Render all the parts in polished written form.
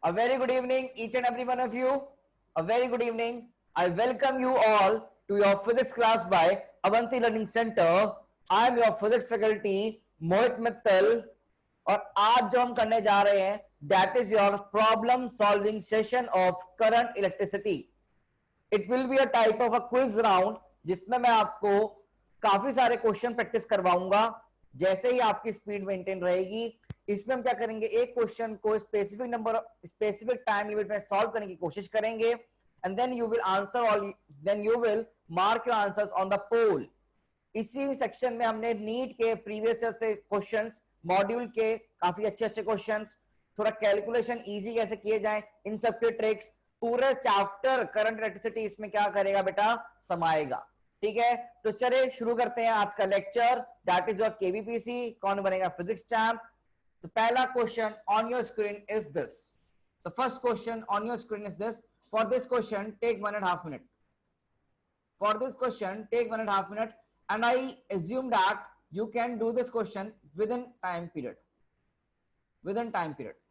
A very good evening, each and every one of you. A very good evening. I welcome you all to your physics class by Avanti Learning Center. I am your physics faculty मोहित मित्तल और आज जो हम करने जा रहे हैं that is your problem solving session of current electricity. It will be a type of a quiz round जिसमें मैं आपको काफी सारे क्वेश्चन प्रैक्टिस करवाऊंगा जैसे ही आपकी स्पीड मेंटेन रहेगी। इसमें हम क्या करेंगे, एक क्वेश्चन को स्पेसिफिक टाइम लिमिट में सॉल्व करने की कोशिश करेंगे and then you will answer all, then you will mark your answers on the poll. इसी सेक्शन में हमने नीट के प्रीवियस ईयर से क्वेश्चंस, मॉड्यूल के काफी अच्छे अच्छे क्वेश्चंस, थोड़ा कैलकुलेशन इजी कैसे किए जाएं, इन सब के ट्रिक्स, पूरा चैप्टर करंट इलेक्ट्रिसिटी इसमें क्या करेगा बेटा, समाएगा। ठीक है, तो चलिए शुरू करते हैं आज का lecture. That is your KVPC, कौन बनेगा फिजिक्स चैंप। तो पहला question on your screen is this. The first question on your screen is this. For this question take 1.5 minute. For this question take 1.5 minute and I assume that you can do this question within time period,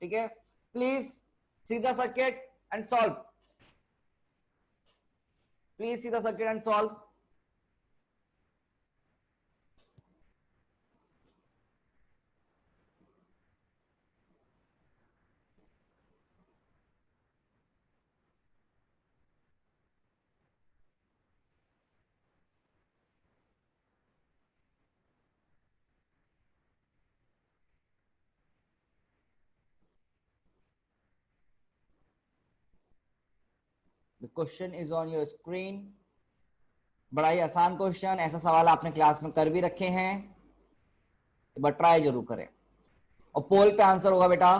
ठीक है। Please see the circuit and solve. Please see the circuit and solve. The question is on your screen. बड़ा ही आसान question, ऐसा सवाल आपने class में कर भी रखे हैं, बट ट्राई जरूर करें और पोल पे आंसर होगा बेटा।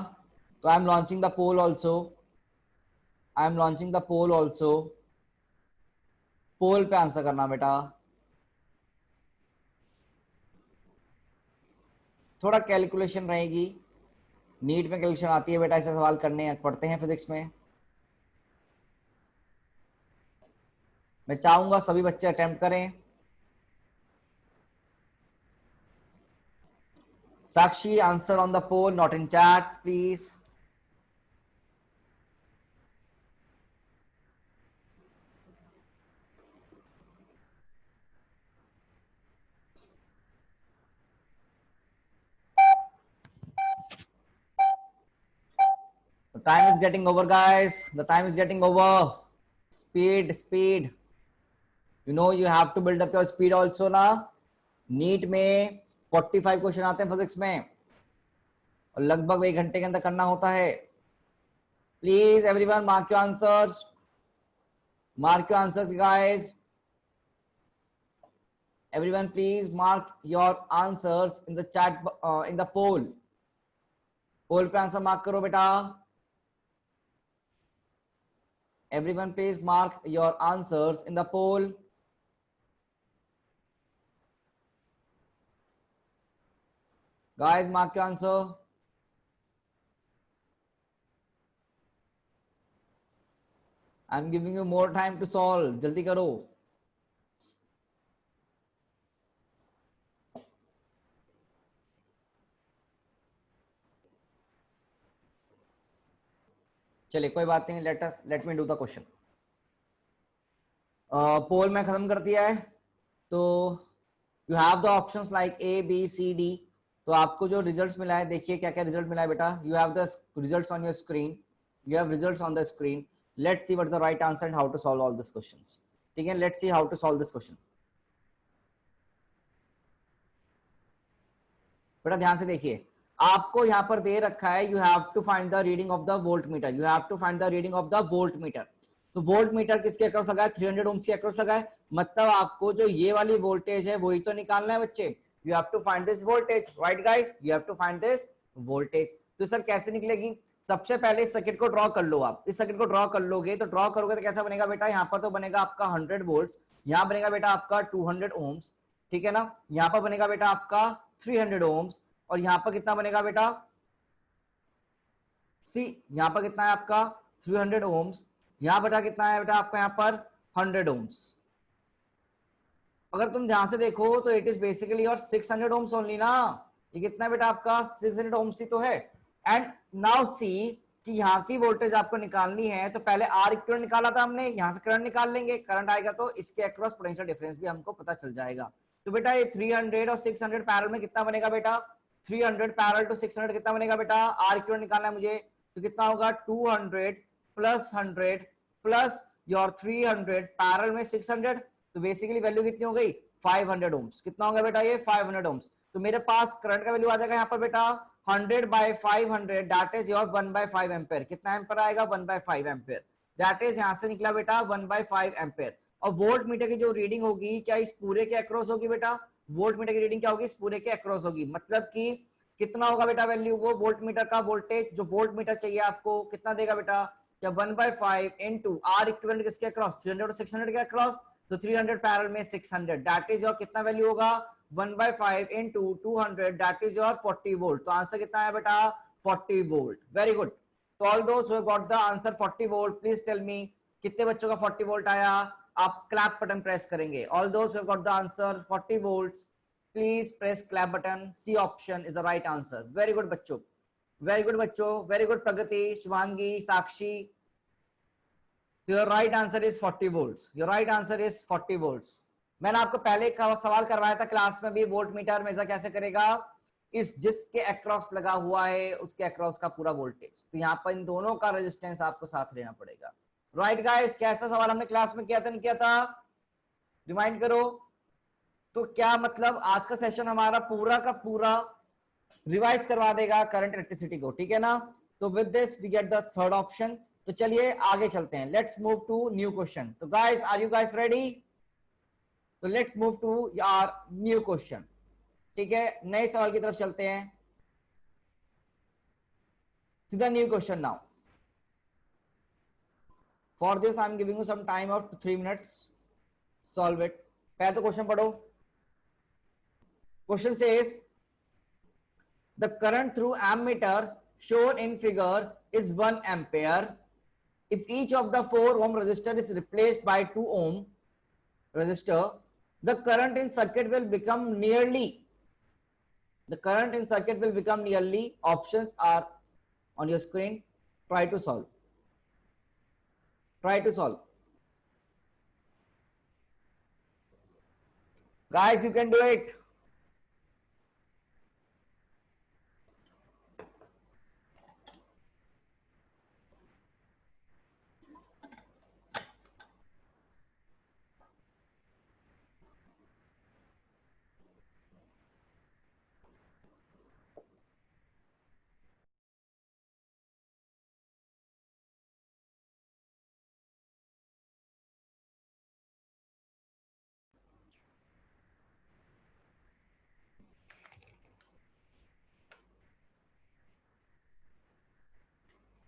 तो I am launching the poll also, poll पे आंसर करना बेटा। थोड़ा कैलकुलेशन रहेगी, नीट में कैलकुलेशन आती है बेटा, ऐसे सवाल करने पड़ते हैं फिजिक्स में। मैं चाहूंगा सभी बच्चे अटेम्प्ट करें। Sakshi, answer on the poll, not in chat please. The time is getting over, guys. The time is getting over. Speed. You know you have to build up your speed also ना। NEET में 45 question आते हैं physics में और लगभग 1 घंटे के अंदर करना होता है। Please everyone mark your answers, guys. Everyone please mark your answers in the chat, in the poll पे आंसर मार्क करो बेटा। Everyone please mark your answers in the poll. Guys, mark your answer. I'm giving you more time to solve. जल्दी करो। चलिए कोई बात नहीं, let me do the question. Poll में खत्म कर दिया है, तो you have the options like A B C D. तो आपको जो रिजल्ट्स मिला है, देखिए क्या क्या रिजल्ट मिला है बेटा। You have the results on your screen, you have results on the screen. Let's see what the right answer and how to solve all this questions. ठीक है, let's see how to solve this question. बेटा ध्यान से देखिए, आपको यहाँ पर दे रखा है you have to find the reading of the volt meter, you have to find the reading of the volt meter. तो वोल्ट मीटर किसके अक्रॉस लगा है, 300 ओम्स के अक्रॉस लगा है। मतलब आपको जो ये वाली वोल्टेज है वही तो निकालना है बच्चे। You have to find this voltage, right guys, you have to find this voltage. तो सर कैसे निकलेगी, सबसे पहले इस सर्किट को ड्रॉ कर लो। आप इस सर्किट को ड्रॉ कर लोगे तो ड्रॉ करोगे तो कैसा बनेगा बेटा, यहाँ पर तो बनेगा आपका 100 वोल्ट, यहाँ बनेगा बेटा आपका 200 ओम्स, ठीक है ना। यहाँ पर बनेगा बेटा आपका 300 ओम्स और यहाँ पर कितना बनेगा बेटा, सी यहाँ पर कितना है आपका 300 ओम्स, यहाँ बेटा कितना है बेटा आपका यहाँ पर 100 ओम्स। अगर तुम ध्यान से देखो तो इट इज बेसिकली और 600 ओम्स ओनली ना। ये कितना है बेटा आपका 600 ओम्स ही तो है। एंड नाउ सी कि यहाँ की वोल्टेज आपको निकालनी है तो पहले आर इक्विवेलेंट निकाला था हमने, यहाँ से करंट निकाल लेंगे, करंट आएगा तो इसके अक्रॉस पोटेंशियल डिफरेंस भी हमको पता चल जाएगा। तो बेटा ये 300 और 600 पैरेलल में कितना बनेगा बेटा, 300 पैरेलल टू 600 कितना बनेगा बेटा, आर इक्विवेलेंट निकालना है मुझे, तो कितना होगा 200 प्लस 100 प्लस योर 300 पैरेलल में 600, तो बेसिकली वैल्यू कितनी हो गई 500 ओम्स। कितना होगा बेटा ये 500 ओम्स। तो मेरे पास करंट का वैल्यू आ जाएगा यहाँ पर बेटा 100 by 500 that is your 1/5 ampere. कितना एम्पेयर आएगा 1/5 एम्पेयर, दैट इज यहाँ से निकला बेटा 1/5 एम्पेयर। और वोल्ट मीटर की जो रीडिंग होगी क्या इस पूरे के अक्रॉस होगी बेटा, वोल्ट मीटर की रीडिंग क्या होगी इस पूरे के अक्रॉस होगी। मतलब कि कितना होगा बेटा वैल्यू, वो वोल्ट मीटर का वोल्टेज जो वोल्ट मीटर चाहिए आपको कितना देगा बेटा, या 1/5 इंटू आर इक्विवेलेंट किसके अक्रॉस 300 और 600 के अक्रॉस, तो 300 पैरेलल में 600 दैट इज योर कितना वैल्यू होगा 1/5 into 200 that is your 40 volt। तो आंसर कितना है बेटा 40 volt। Very good. तो all those who got the answer 40 volt please tell me कितने बच्चों का 40 volt आया। आप क्लैप बटन प्रेस करेंगे। All those who got the answer 40 volts please press clap button, C option is the right answer. Very good बच्चों, very good बच्चों, very good Pragati, Shubhangi, Sakshi. Your right answer is 40 volts, your right answer is 40 volts। मैंने आपको पहले एक सवाल करवाया था class में भी, वोल्ट मीटर मेजर कैसे करेगा, इस जिसके अक्रॉस लगा हुआ है उसके अक्रॉस का पूरा वोल्टेज। तो यहाँ पर इन दोनों का रेजिस्टेंस आपको साथ लेना पड़ेगा। राइट गाइस, कैसा सवाल हमने क्लास में किया था नहीं किया था, रिमाइंड करो। तो क्या मतलब आज का सेशन हमारा पूरा का पूरा रिवाइज करवा देगा करंट इलेक्ट्रिसिटी को, ठीक है ना। तो with this we get the third option. तो चलिए आगे चलते हैं, let's move to new question. तो guys are you guys ready, तो लेट्स मूव टू यार न्यू क्वेश्चन, ठीक है, नए सवाल की तरफ चलते हैं। सीधा new question now. For this I am giving you some time of 3 minutes, solve it. पहले तो क्वेश्चन पढ़ो। Question says the current through ammeter shown in figure is 1 ampere if each of the 4 ohm resistor is replaced by 2 ohm resistor, the current in circuit will become nearly, the current in circuit will become nearly, options are on your screen, try to solve, try to solve guys, you can do it।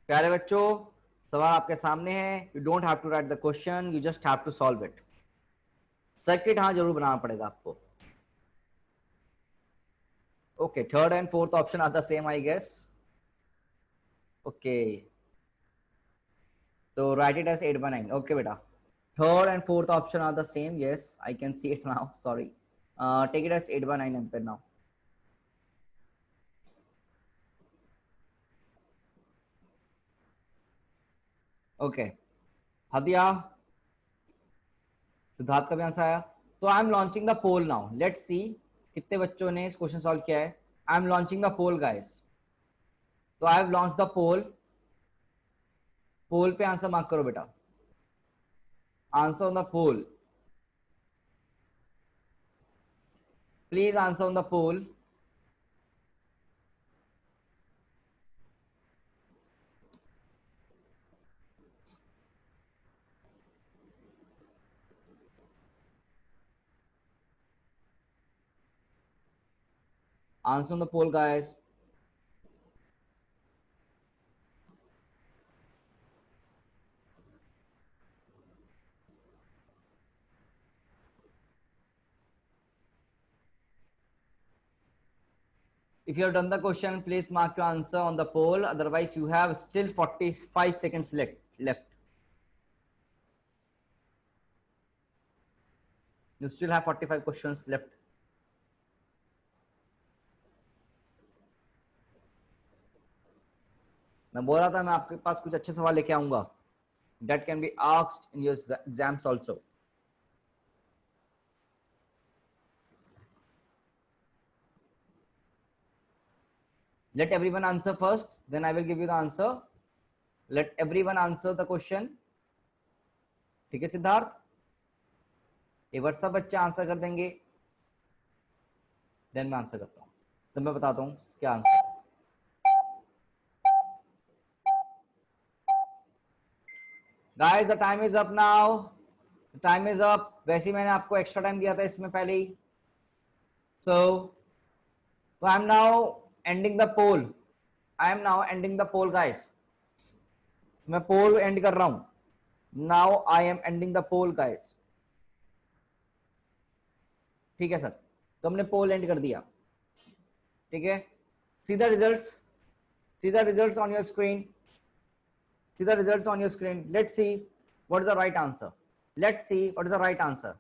प्यारे बच्चों सवाल आपके सामने है, you don't have to write the question, you just have to solve it. Circuit हाँ जरूर बनाना पड़ेगा आपको। Okay, third and fourth option are the same I guess. Okay, तो राइट इट एज 8/9। ओके बेटा, third and fourth option are the same, yes I can see it now, sorry, take it as 8/9 ampere now। Okay, Hadiya, Siddharth का भी answer आया। तो I am launching the poll now, let's see कितने बच्चों ने इस question solve किया है। I am launching the poll guys, तो I have launch the poll. Poll पे आंसर मार्क करो बेटा, answer on the poll, please answer on the poll. Answer on the poll guys. If you have done the question, please mark your answer on the poll. Otherwise, you have still 45 seconds left. You still have 45 questions left. मैं बोल रहा था मैं आपके पास कुछ अच्छे सवाल लेके आऊंगा that can be asked in your exams also. Let everyone answer first, then I will give you the answer. Let everyone answer the question. ठीक है सिद्धार्थ, एक बार सब बच्चे आंसर कर देंगे, देन मैं आंसर करता हूँ, तो मैं बताता हूँ क्या answer. Guys, the time is up now. The time is up. वैसे ही मैंने आपको एक्स्ट्रा टाइम दिया था इसमें पहले ही. So I am now ending the poll. I am now ending the poll, guys. मैं पोल एंड कर रहा हूं. Now I am ending the poll, guys. ठीक है सर, तो हमने पोल एंड कर दिया. ठीक है, see the results. See the results on your screen. See the results on your screen. Let's see what is the right answer. Let's see what is the right answer.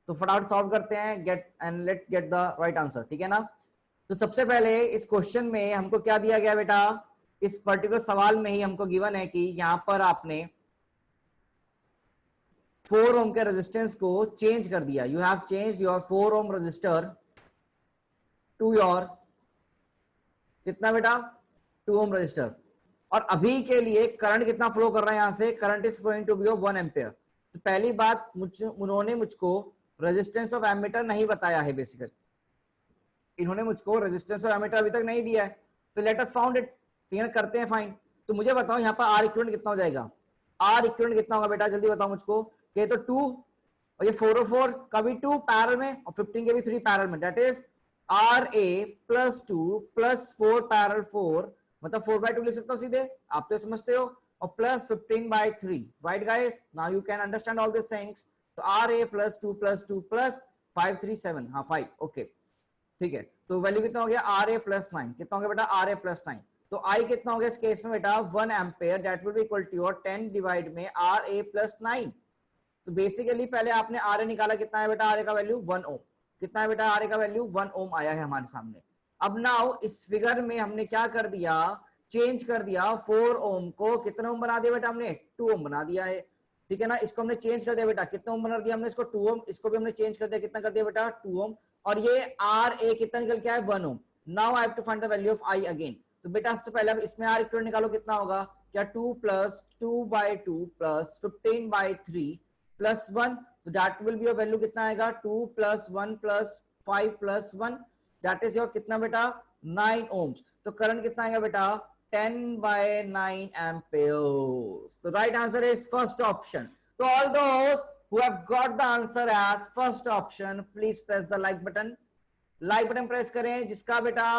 तो फटाफट solve करते हैं. Get and let get the right answer. ठीक है ना. तो सबसे पहले इस क्वेश्चन में हमको क्या दिया गया बेटा, इस पर्टिकुलर सवाल में ही हमको गिवन है कि यहां पर आपने 4 ओम के रेजिस्टेंस को चेंज कर दिया. You have change your 4 ohm resistor to your कितना बेटा, 2 ओम रेजिस्टर. और अभी के लिए करंट कितना फ्लो कर रहा है, यहां से current is flowing to be of 1 ampere. तो पहली बात उन्होंने मुझको रेजिस्टेंस ऑफ एमीटर नहीं बताया है. बेसिकली इन्होंने मुझको रेजिस्टेंस ऑफ एमीटर अभी तक नहीं दिया है. तो लेट अस फाउंड इट. करते हैं फाइंड. तो मुझे बताओ यहाँ पर आर इक्विवेलेंट कितना हो जाएगा. आर इक्विवेलेंट कितना होगा बेटा, जल्दी बताओ मुझको. ये तो 2 और ये 404 का भी 2 पैरेलल में और 15 के भी 3 पैरेलल में. That is R A plus 2 plus 4 parallel 4, मतलब 4/2 लिख सकता हूँ सीधे, आप तो समझते हो, और plus 15/3. Right guys, now you can understand all this things. तो आर ए प्लस 2 प्लस 537, हाँ 5. ओके ठीक है. तो वैल्यू कितना हो गया, आर ए प्लस 9. कितना हो गया बेटा, आर ए प्लस 9. तो आई कितना हो गया इस केस में बेटा, 1 ampere. That will be equal to your 10 divide में आर ए प्लस 9. तो बेसिकली पहले आपने आर ए निकाला, कितना है बेटा आर ए का वैल्यू 1 ओम. कितना है बेटा आर ए का वैल्यू 1 ओम आया है हमारे सामने. अब नाउ इस फिगर में हमने क्या कर दिया, चेंज कर दिया 4 ओम को कितना ओम बना दिया बेटा हमने, 2 ओम बना दिया है. ठीक है ना. इसको हमने चेंज कर दिया बेटा, कितना ओम बना दिया हमने इसको, 2 ओम. इसको भी हमने चेंज कर दिया, कितना कर दिया बेटा 2 ओम. और ये आर ए कितना निकल के आया, 1 ohm. Now I have to find the value of I again. तो बेटा सबसे पहले अब इसमें आर इक्विवेलेंट निकालो, कितना होगा, क्या 2 प्लस 2/2 प्लस 15/3 प्लस 1. तो that will be your value कितना आएगा, 2 plus 1 plus 5 plus 1, that is your कितना बेटा 9 ओम्स. तो करंट कितना आएगा बेटा 10/9 amperes. The right answer is first option. So all those who have got the answer as first option, please press the like button. Like button press करें जिसका बेटा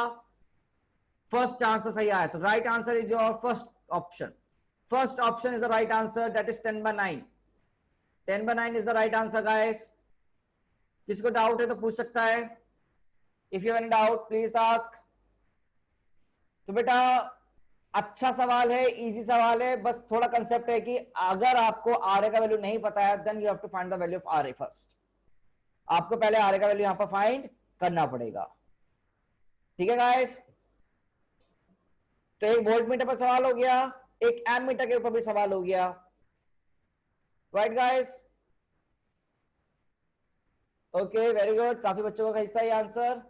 first answer सही आया. तो right answer is your first option. First option is the right answer. That is 10/9. 10/9 is the right answer, guys. किसको doubt है तो पूछ सकता है. If you have any doubt, please ask. तो बेटा अच्छा सवाल है, इजी सवाल है. बस थोड़ा कंसेप्ट है कि अगर आपको आर ए का वैल्यू नहीं पता है, then you have to find the value of R A first. आपको पहले आर ए का वैल्यू यहां पर फाइंड करना पड़ेगा. ठीक है गाइस. तो एक वोल्ट मीटर पर सवाल हो गया, एक एम मीटर के ऊपर भी सवाल हो गया. Right guys, okay very good. काफी बच्चों को खींचता है ये आंसर.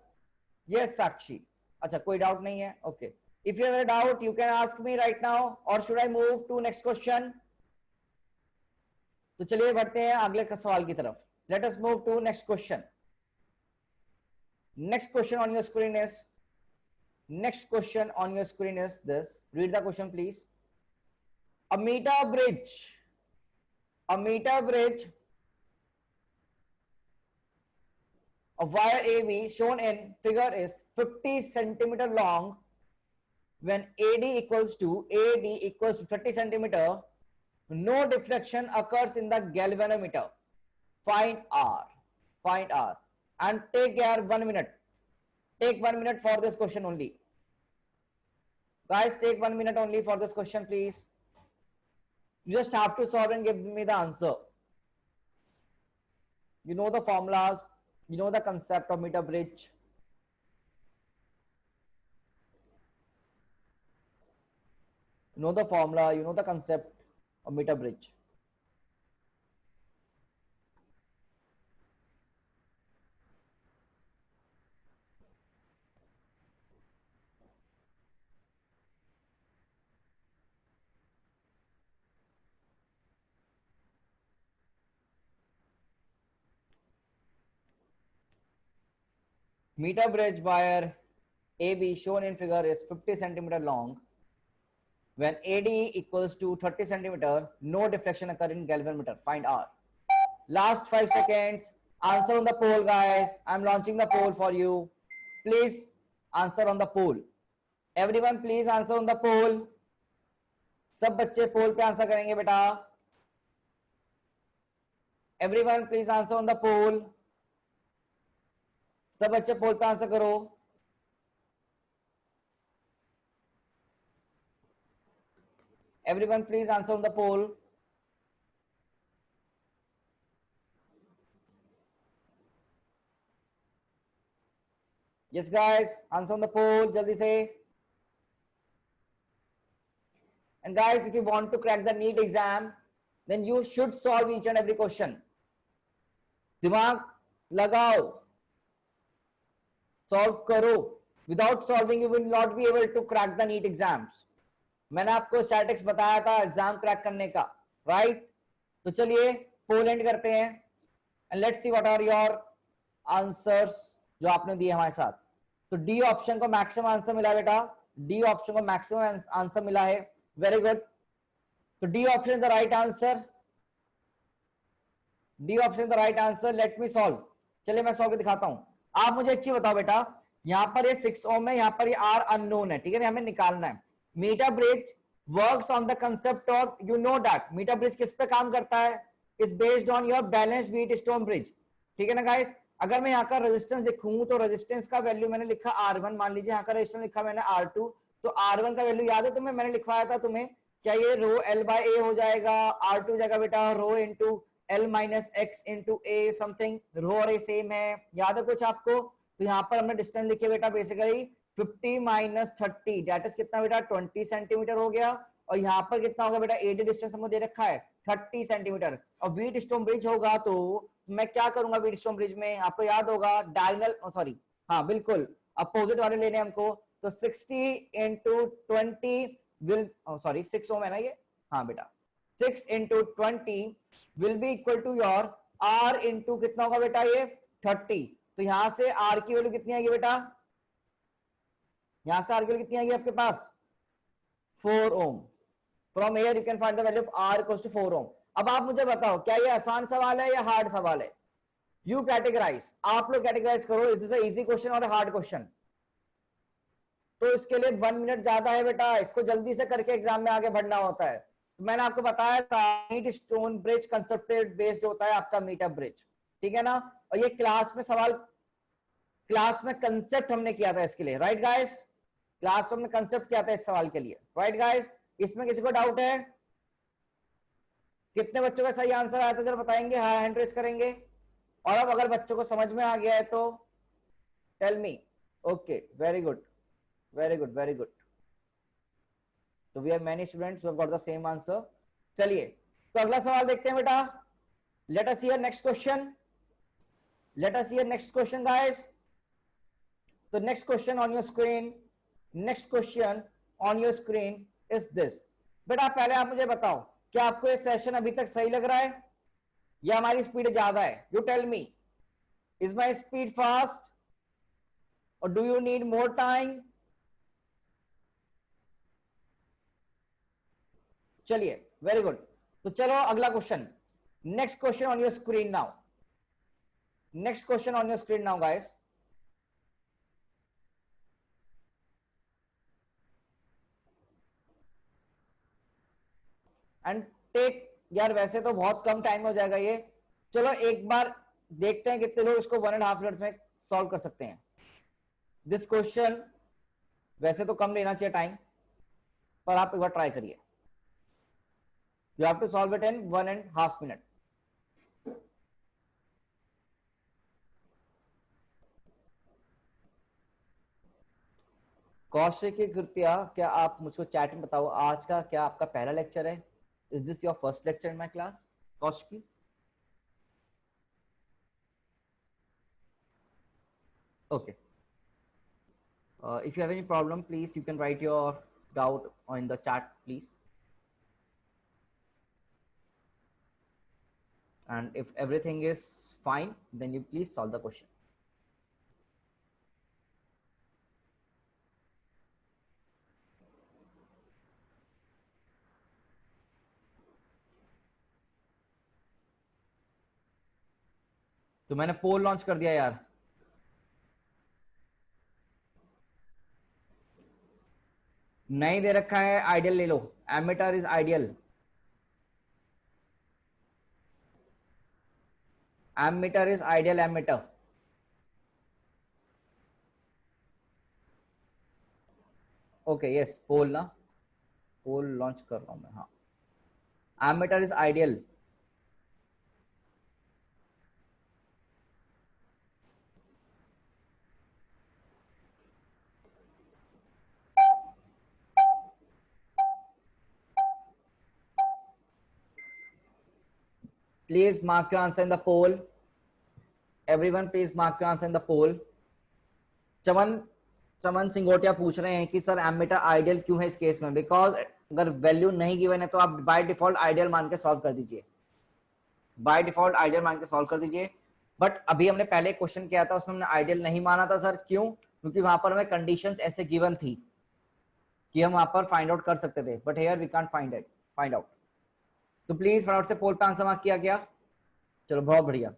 यस साक्षी, अच्छा कोई डाउट नहीं है. Okay, if you have a doubt you can ask me right now, or should I move to next question? तो चलिए बढ़ते हैं अगले सवाल की तरफ. Let us move to next question. Next question on your screen is this. Read the question please. A meter bridge of wire AB shown in figure is 50 centimeter long when AD equals to 30 centimeter. No deflection occurs in the galvanometer. Find R. And take care 1 minute. Take 1 minute for this question only. Guys, take 1 minute only for this question, please. You just have to solve and give me the answer. You know the formulas. You know the concept of meter bridge. You know the formula, you know the concept of meter bridge. Meter bridge wire AB shown in figure is 50 centimeter long. When AD equals to 30 centimeter, no deflection occur in galvanometer. Find R. Last 5 seconds. Answer on the poll, guys. I'm launching the poll for you. Please answer on the poll. Everyone, please answer on the poll. सब बच्चे पोल पे answer करेंगे बेटा. Everyone, please answer on the poll. सब बच्चे पोल पे answer करो. Everyone, please answer on the poll. Yes, guys, answer on the poll. जल्दी से. And guys, if you want to crack the NEET exam, then you should solve each and every question. दिमाग लगाओ, solve करो. Without solving, you will not be able to crack the NEET exams. मैंने आपको statics बताया था exam crack करने का, right? तो चलिए पोल एंड करते हैं and let's see what are your answers जो आपने दिए हमारे साथ. तो डी ऑप्शन को मैक्सिमम आंसर मिला बेटा. डी ऑप्शन को मैक्सिमम आंसर मिला है. Very good. तो D option is the right answer. D option is the right answer. Let me solve. चलिए मैं सॉल्व दिखाता हूं. आप मुझे एक चीज बताओ बेटा, यहां पर ये 6 ओम है, यहां पर ये आर अननोन है, ठीक है, हमें निकालना है. Meter bridge works on the concept of, you know that meter bridge किस पे काम करता है? Is based on your balance Wheatstone bridge, ठीक है ना गाइस. अगर मैं यहाँ का रेजिस्टेंस लिखूं तो रेजिस्टेंस का वैल्यू मैंने लिखा R1, मान लीजिए यहाँ का रेजिस्टेंस लिखा मैंने R2, तो R1 का वैल्यू याद है तुम्हें, मैंने लिखवाया था तुम्हें. क्या ये रो L बाय A हो जाएगा? R2 हो जाएगा बेटा rho into L minus X into A something. Rho और A सेम है, याद है कुछ आपको? तो यहाँ पर हमने डिस्टेंस लिखे बेटा बेसिकली 50 माइनस 30 दैट इज कितना बेटा 20 सेंटीमीटर हो गया. और यहाँ पर कितना होगा बेटा एडी डिस्टेंस हमको दे रखा है 30 सेंटीमीटर. और व्हीट स्टोन ब्रिज होगा तो मैं क्या करूंगा व्हीट स्टोन ब्रिज में, आपको याद होगा डायगोनल, सॉरी हाँ बिल्कुल अपोजिट वाले लेने हमको. तो 60 इंटू 20 विल, सॉरी 6 ओम है ना ये, हाँ बेटा 6 into 20 will be equal to your R into कितना होगा बेटा ये 30. तो यहां से R की वैल्यू कितनी आएगी बेटा? यहां से R की वैल्यू कितनी आएगी आपके पास? 4 ohm. From here you can find the value of R equals to 4 ohm. अब आप मुझे बताओ क्या ये आसान सवाल है या हार्ड सवाल है? यू कैटेगराइज, आप लोग कैटेगराइज करो, is this a easy question और हार्ड क्वेश्चन? तो इसके लिए 1 मिनट ज्यादा है बेटा, इसको जल्दी से करके एग्जाम में आगे बढ़ना होता है. तो मैंने आपको बताया था मीट स्टोन ब्रिज कंसेप्टेड बेस्ड होता है आपका मीटर ब्रिज, ठीक है ना. और ये क्लास में सवाल, क्लास में कंसेप्ट हमने किया था इसके लिए, राइट गाइस? क्लास में हमने कंसेप्ट किया था इस सवाल के लिए, राइट गाइस? इसमें किसी को डाउट है? कितने बच्चों का सही आंसर आया था जरा बताएंगे, हाँ हैंड रेज करेंगे. और अब अगर बच्चों को समझ में आ गया है तो tell me. Okay, very good, very good, very good. तो we are many students who have got the same answer. चलिए तो अगला सवाल देखते हैं बेटा. Let us see your next question. Let us see your next question guys. तो next question on your screen, next question on your screen is this. बेटा पहले आप मुझे बताओ क्या आपको ये सेशन अभी तक सही लग रहा है या हमारी स्पीड ज्यादा है? You tell me, is my speed fast और do you need more time? चलिए वेरी गुड. तो चलो अगला question, next question on your screen now. Next question on your screen now guys. And take, यार वैसे तो बहुत कम टाइम हो जाएगा ये, चलो एक बार देखते हैं कितने लोग इसको 1.5 मिनट में सॉल्व कर सकते हैं. दिस क्वेश्चन वैसे तो कम लेना चाहिए टाइम, पर आप एक बार ट्राई करिए. You have to solve it in 1.5 minute. Kaushik Kritya, क्या आप मुझको चैट में बताओ आज का क्या आपका पहला लेक्चर है? Is this your first lecture in my class? Kaushiki, okay. If you have any problem, please you can write your doubt in the chat, please. And if everything is fine, then you please solve the question. तो मैंने पोल launch कर दिया यार. नहीं दे रखा है, ideal ले लो. Ammeter is ideal. Ammeter is ideal ammeter. Okay yes, poll ना, पोल लॉन्च कर रहा हूं मैं. हाँ, ammeter is ideal. Please mark your answer in the poll. Everyone please mark your answer in the poll. चमन चमन सिंगोटिया पूछ रहे हैं कि सर एमीटर आइडियल क्यों है इस केस में? बिकॉज अगर वैल्यू नहीं गिवन है तो आप बाय डिफॉल्ट आइडियल मान के सॉल्व कर दीजिए. बाय डिफॉल्ट आइडियल मान के सॉल्व कर दीजिए. बट अभी हमने पहले क्वेश्चन किया था, उसमें हमने आइडियल नहीं माना था सर. क्यों? क्योंकि वहां पर हमें कंडीशंस ऐसे गिवन थी कि हम वहां पर फाइंड आउट कर सकते थे. But here we can't find out. तो प्लीज फटाफट से पोल पे आंसर मार्क किया गया. चलो बहुत बढ़िया.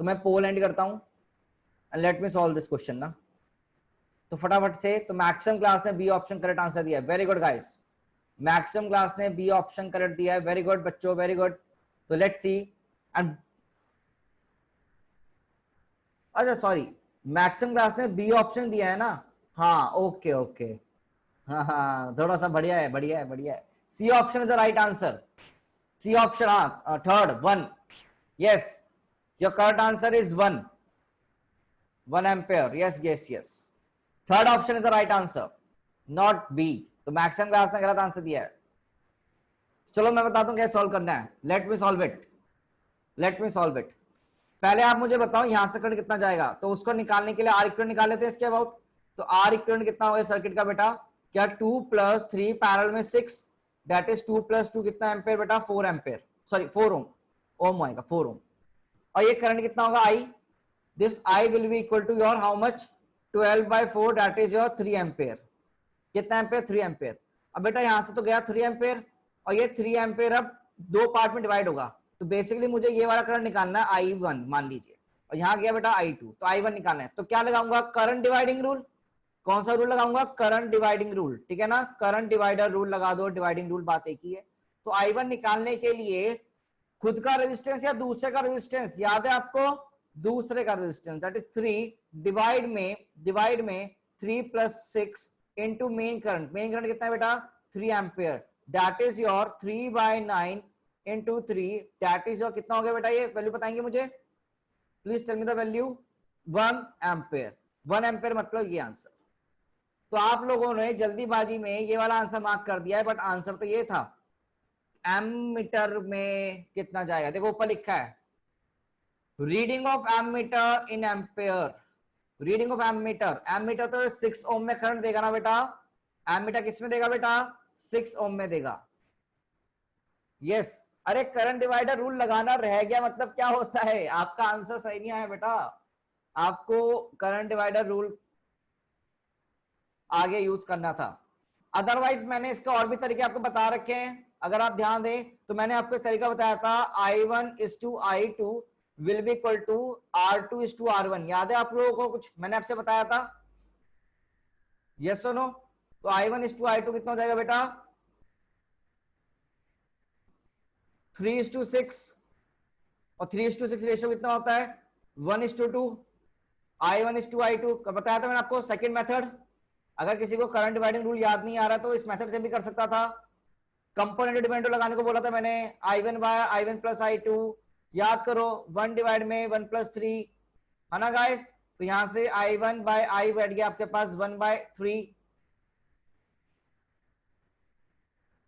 तो मैं पोल एंड करता हूं and let me solve this question ना. तो फटाफट से, तो मैक्सिमम क्लास ने बी ऑप्शन करेक्ट आंसर दिया है. Very good guys. Maximum class ने बी ऑप्शन करेक्ट दिया है. वेरी गुड बच्चों, वेरी गुड. तो लेट्स सी. एंड अच्छा सॉरी, मैक्सिमम क्लास ने बी ऑप्शन दिया है ना. हाँ ओके ओके. हाँ हाँ, थोड़ा सा बढ़िया है, बढ़िया है, बढ़िया है. C option is the right answer. C option, हाँ third one. Yes, your correct answer is 1 ampere. Yes yes yes, third option is the right answer, not B. तो मैक्सिमम क्लास ने गलत आंसर दिया है. चलो मैं बताता हूं कैसे सॉल्व करना है. Let me solve it. Late me solve it. पहले आप मुझे बताओ यहां से करंट कितना जाएगा, तो उसको निकालने के लिए आर इक्विवेलेंट निकाल लेते हैं इसके अबाउट. तो आर इक्विवेलेंट कितना होगा सर्किट का बेटा? क्या 2 + 3 पैरेलल में 6, दैट इज 2 + 2 कितना एम्पेयर बेटा? 4 एम्पेयर. सॉरी 4 ओम. ओम आएगा 4 ओम. और ये करंट कितना होगा? I. This I will be equal to your how much? 12/4, that is your 3 ampere. कितना एम्पेयर? 3 एम्पेयर. अब बेटा यहां से तो गया 3 एम्पेयर, और ये 3 एम्पेयर अब दो पार्ट में डिवाइड होगा. तो बेसिकली मुझे ये वाला करंट निकालना है I1 मान लीजिए, और यहाँ गया बेटा I2, तो I1 निकालना है. तो क्या लगाऊंगा? Current dividing rule. कौन सा रूल लगाऊंगा? Current dividing rule. ठीक है ना, करंट डिवाइडर रूल लगा दो. डिवाइडिंग रूल बात एक ही है. तो I1 निकालने के लिए खुद का रेजिस्टेंस या दूसरे का रेजिस्टेंस याद है आपको? दूसरे का रेजिस्टेंस, दैट इज 3 डिवाइड में 3 + 6 into main current. Main current कितना है बेटा? 3 ampere. That is your 3/9 into 3, that is your कितना हो गया बेटा? ये वैल्यू बताएंगे मुझे? Please tell me the value. 1 ampere. 1 ampere मतलब ये आंसर. तो आप लोगों ने जल्दीबाजी में ये वाला आंसर मार्क कर दिया है, बट आंसर तो ये था. एमीटर में कितना जाएगा? देखो ऊपर लिखा है reading of ammeter in ampere. Reading of ammeter. Ammeter तो 6 ओम में करंट देगा ना बेटा. एमीटर किस में देगा बेटा? 6 ओम में देगा. यस. अरे करंट डिवाइडर रूल लगाना रह गया, मतलब क्या होता है? आपका आंसर सही नहीं आया बेटा. आपको करंट डिवाइडर रूल आगे यूज करना था. अदरवाइज मैंने इसका और भी तरीके आपको बता रखे हैं. अगर आप ध्यान दें तो मैंने आपको तरीका बताया था, I1:I2 will be equal to R2:R1. याद है आप लोगों को? कुछ मैंने आपसे बताया था. यस और नो? तो I1:I2 कितना हो जाएगा बेटा? 3:6. और 3:6 रेशियो कितना होता है? 1:2. I1:I2 बताया था मैंने आपको. सेकेंड मेथड, अगर किसी को करंट डिवाइडिंग रूल याद नहीं आ रहा तो इस मेथड से भी कर सकता था. कंपोनेंट डिपेंडेंट लगाने को बोला था मैंने. I1 + I2 याद करो. 1 डिवाइड में 1 + 3 है ना गाइस. तो यहां से I1/I बैठ गया आपके पास 1/3.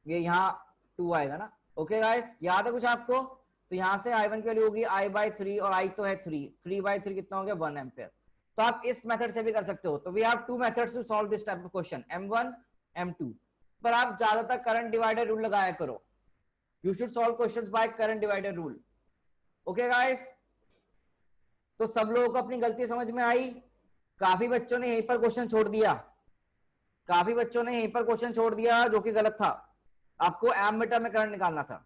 ये यहाँ 2 आएगा ना। ओके गाइस, याद है कुछ आपको? तो यहाँ से I1 की वैल्यू होगी I/3 और I तो है 3/3 कितना हो गया 1 एम्पियर। तो आप इस मेथड से भी कर सकते हो। तो we have two methods to solve this type of question, M1 M2। पर आप ज्यादातर करंट डिवाइडर रूल लगाया करो। You should solve questions by current divider rule. Okay guys, तो सब लोगों को अपनी गलती समझ में आई? काफी बच्चों ने यहीं पर क्वेश्चन छोड़ दिया, काफी बच्चों ने यहीं पर क्वेश्चन छोड़ दिया जो कि गलत था। आपको एमीटर में करंट निकालना था।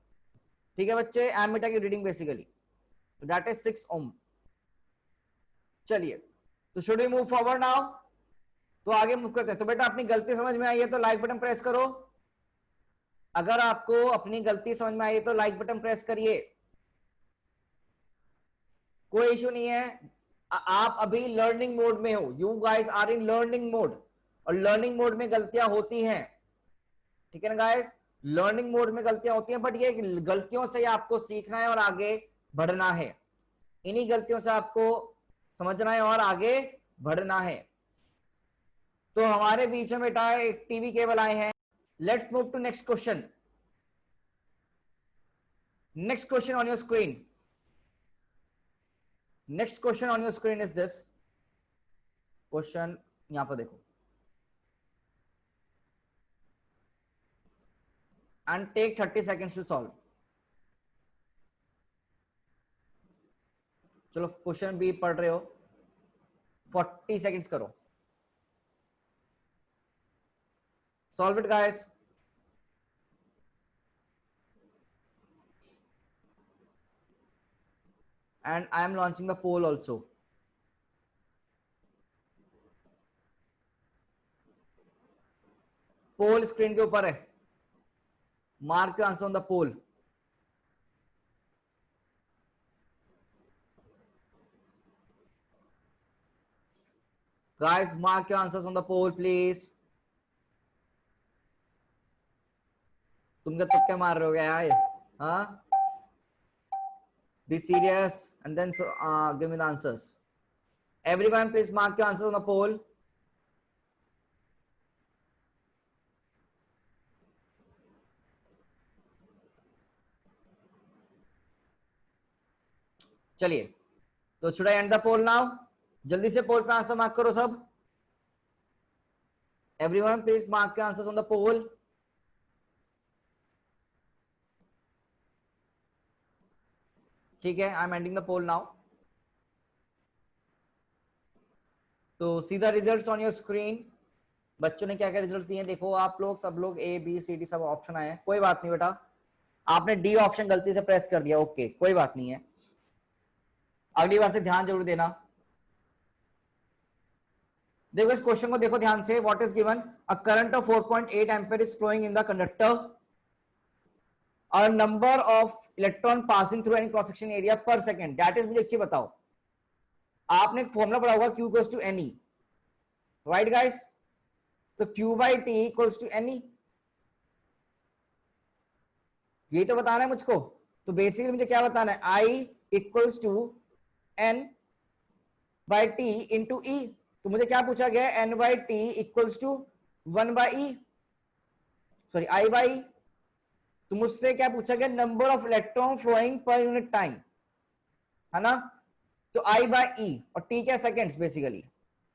ठीक है बच्चे, एमीटर की reading basically that is 6 ohm. चलिए, तो should we move forward now? तो आगे मूव करते हैं। तो बेटा अपनी गलती समझ में आई है तो लाइक बटन प्रेस करो। अगर आपको अपनी गलती समझ में आई है तो लाइक बटन प्रेस करिए, कोई इशू नहीं है। आप अभी लर्निंग मोड में हो, you guys are in learning mode, और लर्निंग मोड में गलतियां होती हैं। ठीक है ना गाइस, लर्निंग मोड में गलतियां होती हैं, बट ये गलतियों से आपको सीखना है और आगे बढ़ना है। इन्हीं गलतियों से आपको समझना है और आगे बढ़ना है। तो हमारे बीच में बेटा एक टीवी केबल आए हैं। Let's move to next question. Next question on your screen, next question on your screen is this question. यहां पर देखो, and take 30 seconds to solve. चलो क्वेश्चन भी पढ़ रहे हो, 40 सेकंड्स करो, solve it guys. And I am launching the poll also. Poll screen के ऊपर है, mark your answer on the poll. Guys, mark your answers on the poll, please. तुम क्या तुक्के मार रहे हो क्या यार? हाँ? Be serious and then give me the answers. Everyone, please mark your answers on the poll. चलिए, तो should I end the poll now? जल्दी से पोल पे आंसर मार्क करो सब। Everyone, please mark your answers on the poll. ठीक है, I am ending the poll now. तो सीधा रिजल्ट्स ऑन योर स्क्रीन। बच्चों ने क्या क्या रिजल्ट दिए देखो आप लोग, सब लोग ए बी सी डी सब ऑप्शन आए हैं। कोई बात नहीं बेटा, आपने डी ऑप्शन गलती से प्रेस कर दिया, ओके कोई बात नहीं है, अगली बार से ध्यान जरूर देना। देखो इस क्वेश्चन को देखो ध्यान से। What is given? A current of 4.8 ampere is flowing in the conductor, और number of electron passing through any cross section area per second, that is, मुझे अच्छी बताओ। आपने एक फॉर्मूला पढ़ा होगा Q equals to N E, right guys? तो Q by T equals to N E, यही तो बताना है मुझको। तो बेसिकली मुझे क्या बताना है? I equals to N by T into E. तो मुझे क्या पूछा गया है? N by T equals to 1 by E, sorry I by. तो मुझसे क्या पूछा गया? Number of electron flowing per unit time, है ना? तो आई बाई ई, और टी क्या? Seconds basically.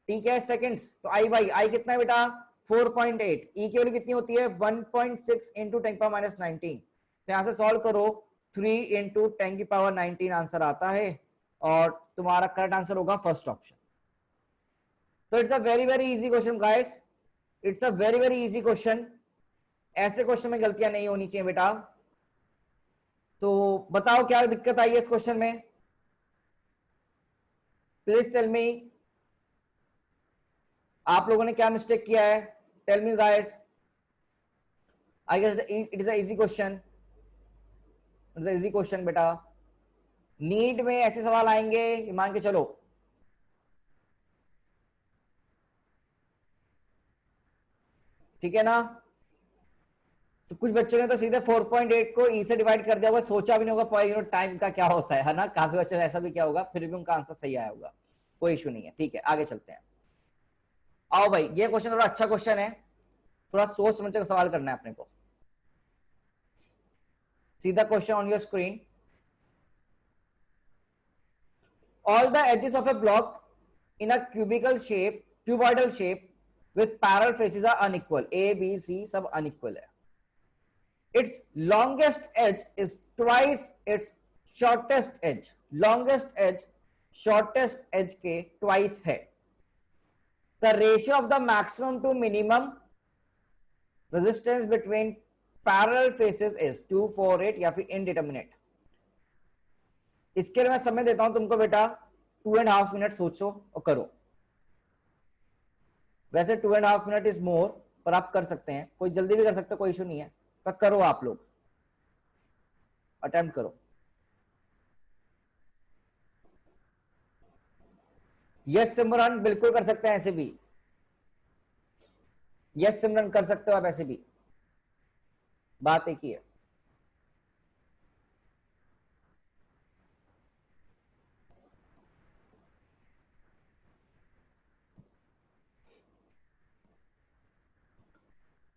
टी क्या है? सेकेंड्स। तो आई बाई आई कितना है बेटा? 4.8। ई की वैल्यू कितनी होती है? 1.6 इंटू 10⁻19। तो यहां से सॉल्व करो, 3 इंटू 10⁻19 आंसर आता है, और तुम्हारा करेक्ट आंसर होगा फर्स्ट ऑप्शन। तो it's a very very easy question guys, it's a very very easy question. ऐसे क्वेश्चन में गलतियां नहीं होनी चाहिए बेटा। तो बताओ क्या दिक्कत आई है इस क्वेश्चन में? प्लीज टेल मी, आप लोगों ने क्या मिस्टेक किया है? Tell me guys. I guess it is a easy question, it's a easy question बेटा। नीट में ऐसे सवाल आएंगे मान के चलो। ठीक है ना? तो कुछ बच्चों ने तो सीधे 4.8 को ई से डिवाइड कर दिया होगा, सोचा भी नहीं होगा पर यूनिट टाइम का क्या होता है ना? काफी बच्चों ने ऐसा भी किया होगा, फिर भी उनका आंसर सही आया होगा। कोई इशू नहीं है, ठीक है आगे चलते हैं। आओ भाई, ये क्वेश्चन थोड़ा अच्छा क्वेश्चन है, थोड़ा सोच समझ कर सवाल करना है अपने को। See the question on your screen. All the edges of a block in a cuboidal shape with parallel faces are unequal. A, B, C सब unequal है. Its longest edge is twice its shortest edge. Longest edge shortest edge के twice है. The ratio of the maximum to minimum resistance between parallel faces is 2, 4, 8 या फिर indeterminate. इसके लिए मैं समय देता हूं तुमको बेटा 2.5 मिनट सोचो और करो. वैसे 2.5 मिनट इज मोर, पर आप कर सकते हैं, कोई जल्दी भी कर सकते हो, कोई इशू नहीं है, पर करो, आप लोग अटेम्प्ट करो. यस सिमरन बिल्कुल कर सकते हैं ऐसे भी. यस सिमरन कर सकते हो आप ऐसे भी, बात एक ही है.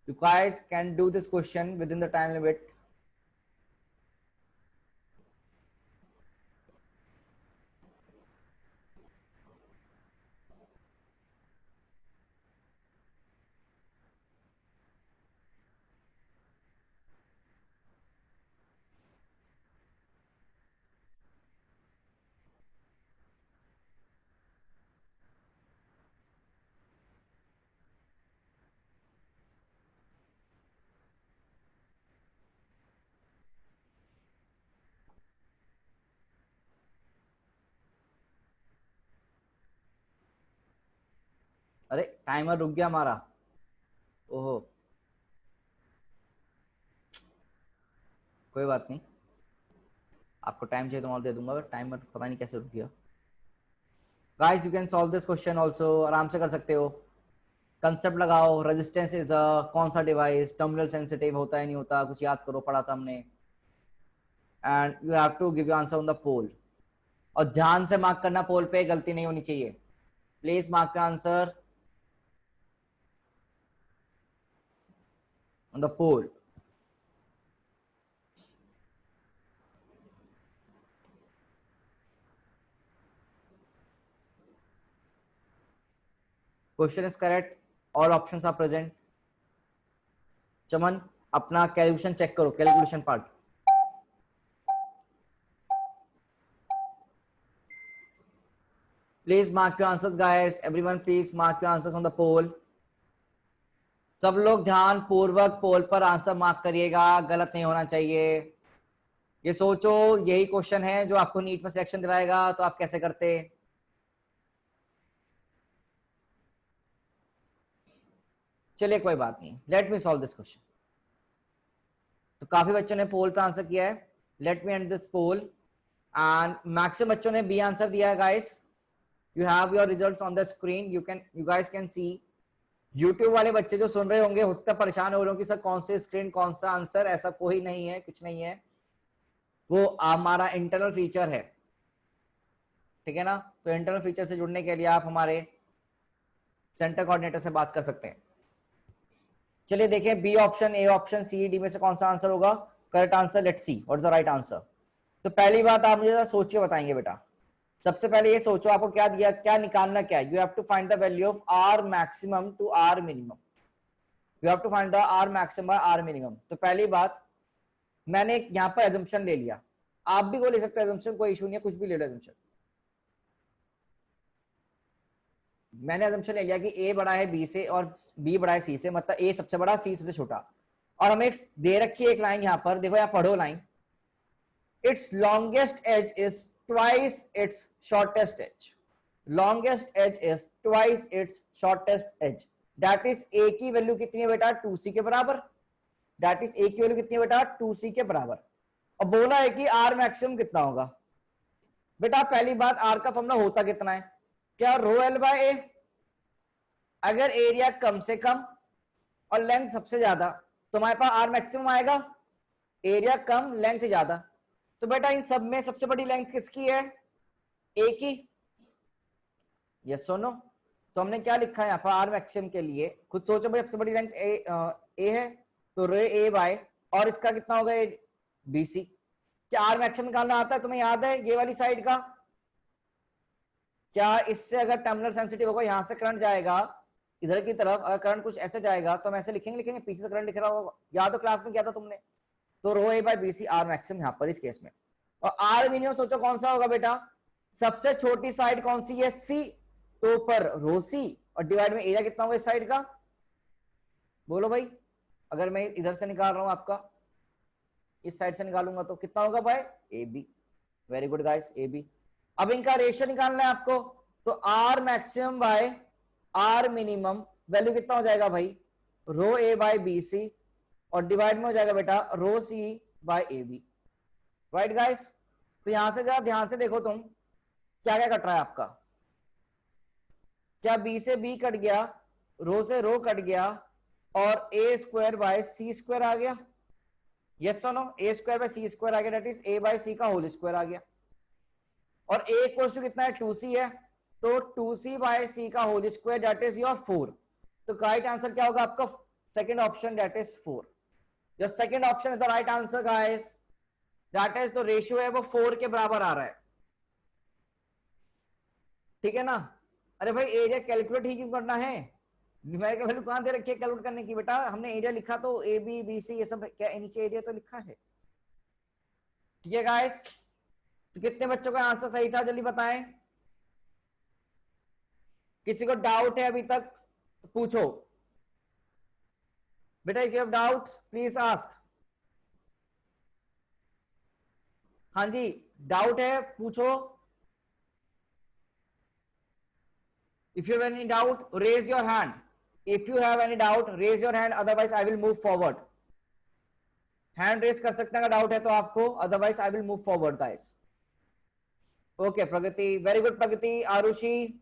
You guys can do this question within the time limit. अरे टाइमर रुक गया हमारा. ओहो, कोई बात नहीं, आपको टाइम चाहिए तो और दे दूंगा, बट टाइमर पता नहीं कैसे रुक गया. Guys you can solve this question also, आराम से कर सकते हो. कंसेप्ट लगाओ, रेजिस्टेंस इज कौन सा डिवाइस, टर्मिनल सेंसिटिव होता है नहीं होता, कुछ याद करो, पढ़ा था हमने. And you have to give you answer on the poll. और ध्यान से मार्क करना, पोल पे गलती नहीं होनी चाहिए. Please mark the answer on the pole. Question is correct. All options are present. चमन अपना कैलकुलेशन चेक करो, calculation part. Please mark your answers, guys. Everyone, please mark your answers on the poll. सब लोग ध्यान पूर्वक पोल पर answer mark करिएगा, गलत नहीं होना चाहिए. ये सोचो यही क्वेश्चन है जो आपको नीट में सिलेक्शन दिलाएगा, तो आप कैसे करते. चलिए कोई बात नहीं, let me solve this question. तो काफी बच्चों ने पोल पर आंसर किया है. Let me end this poll. And maximum बच्चों ने बी आंसर दिया है. Guys you have your results on the screen, you guys can see. YouTube वाले बच्चे जो सुन रहे होंगे हो सकता है परेशान हो रहे हो कि सर कौन से स्क्रीन कौन सा आंसर. ऐसा कोई नहीं है, कुछ नहीं है, वो हमारा इंटरनल फीचर है, ठीक है ना. तो इंटरनल फीचर से जुड़ने के लिए आप हमारे सेंटर कोऑर्डिनेटर से बात कर सकते हैं. चलिए देखें, B option, A option, C D में से कौन सा आंसर होगा correct answer. Let's see what is the right answer. तो पहली बात आप मुझे सोच के बताएंगे बेटा. सबसे पहले ये सोचो आपको क्या दिया, क्या निकालना, क्या है. You have to find the value of R maximum to R minimum. You have to find the R maximum R minimum. तो पहली बात मैंने यहां पर एजम्पशन ले लिया, आप भी को ले सकते हैं एजम्पशन, कोई इशू नहीं है, कुछ भी ले लो एजम्पशन. मैंने एजम्पशन ले लिया कि ए बड़ा है बी से और बी बड़ा है सी से, मतलब ए सबसे बड़ा सी सबसे छोटा. और हमें दे रखी है एक लाइन यहां पर, देखो यहां पढ़ो line. It's longest edge is twice its shortest edge. Longest edge is twice its shortest edge. That is a की वैल्यू कितनी है बेटा 2c के बराबर. That is a की वैल्यू कितनी है बेटा 2c के बराबर. और बोला है कि r मैक्सिमम कितना होगा. बेटा पहली बात r का फॉर्मूला होता कितना है, क्या रो एल बाय ए. अगर एरिया कम से कम और लेंथ सबसे ज्यादा तो हमारे पास r मैक्सिमम आएगा. एरिया कम लेंथ ज्यादा, तो बेटा इन सब में सबसे बड़ी लेंथ किसकी है, ए की. यस सुनो, तो हमने क्या लिखा है यहाँ पर आर मैक्सिमम के लिए, खुद सोचो भाई. सबसे बड़ी लेंथ ए है, तो रे ए बाय, और इसका कितना होगा BC। क्या आर मैक्सिमम निकालना आता है, तुम्हें याद है ये वाली साइड का? क्या इससे अगर टर्मिनल सेंसिटिव होगा, यहां से करंट जाएगा इधर की तरफ, अगर करंट कुछ ऐसे जाएगा तो हम ऐसे लिखेंगे पीछे से करंट दिख रहा होगा, याद तो क्लास में किया था तुमने। तो रो ए बाय BC आर मैक्सिमम यहाँ पर इस केस में। और आर मिनिमम सोचो कौन सा होगा बेटा, सबसे छोटी साइड कौन सी है, सी, तो ऊपर रो सी और डिवाइड में एरिया कितना होगा इस साइड का, बोलो भाई। अगर मैं इधर से निकाल रहा हूं आपका, इस साइड से निकालूंगा तो कितना होगा भाई, A B. Very good guys, A B. अब इनका रेशियो निकालना है आपको, तो R maximum by R minimum value कितना हो जाएगा भाई, रो ए बाय बी सी और डिवाइड में हो जाएगा बेटा rho C by A B. Right guys, तो यहां से जरा ध्यान से देखो तुम, क्या क्या कट रहा है आपका, क्या बी से बी कट गया, रो से रो कट गया और A square by C square आ गया, यस और no, A square by C square आ गया, that is A by C का होल स्क्वायर आ गया। और ए इक्वल्स टू कितना है, 2c है, तो 2c बाय सी का whole square that is your 4। तो राइट आंसर क्या होगा आपका, second option that is 4। Your second option is the right answer guys, that is तो रेशियो है वो 4 के बराबर आ रहा है, ठीक है ना। अरे भाई एरिया कैलकुलेट ही क्यों करना है, न्यूमेरिकल वैल्यू कहां दे रखी है कैलकुलेट करने की बेटा, हमने एरिया लिखा तो ए बी बी सी ये सब, क्या नीचे एरिया तो लिखा है, ठीक है गाइस। तो कितने बच्चों का आंसर सही था जल्दी बताएं, किसी को डाउट है अभी तक तो पूछो बेटा, if you have doubts please ask. हाँ जी, डाउट है पूछो, if you have any doubt raise your hand, if you have any doubt raise your hand, otherwise I will move forward। Hand raise कर सकते हैं अगर डाउट है तो आपको, otherwise I will move forward guys. Okay Pragati, very good Pragati, Arushi,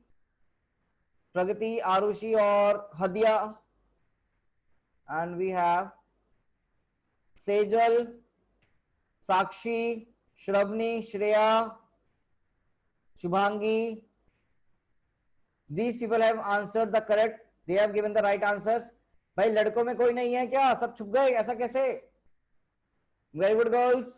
Pragati Arushi और Hadiya, and we have Sejal, Sakshi, Shravani, Shreya, Shubhangi, these people have answered the correct, they have given the right answers। भाई लड़कों में कोई नहीं है क्या, सब छुप गए, ऐसा कैसे, वेरी गुड गर्ल्स।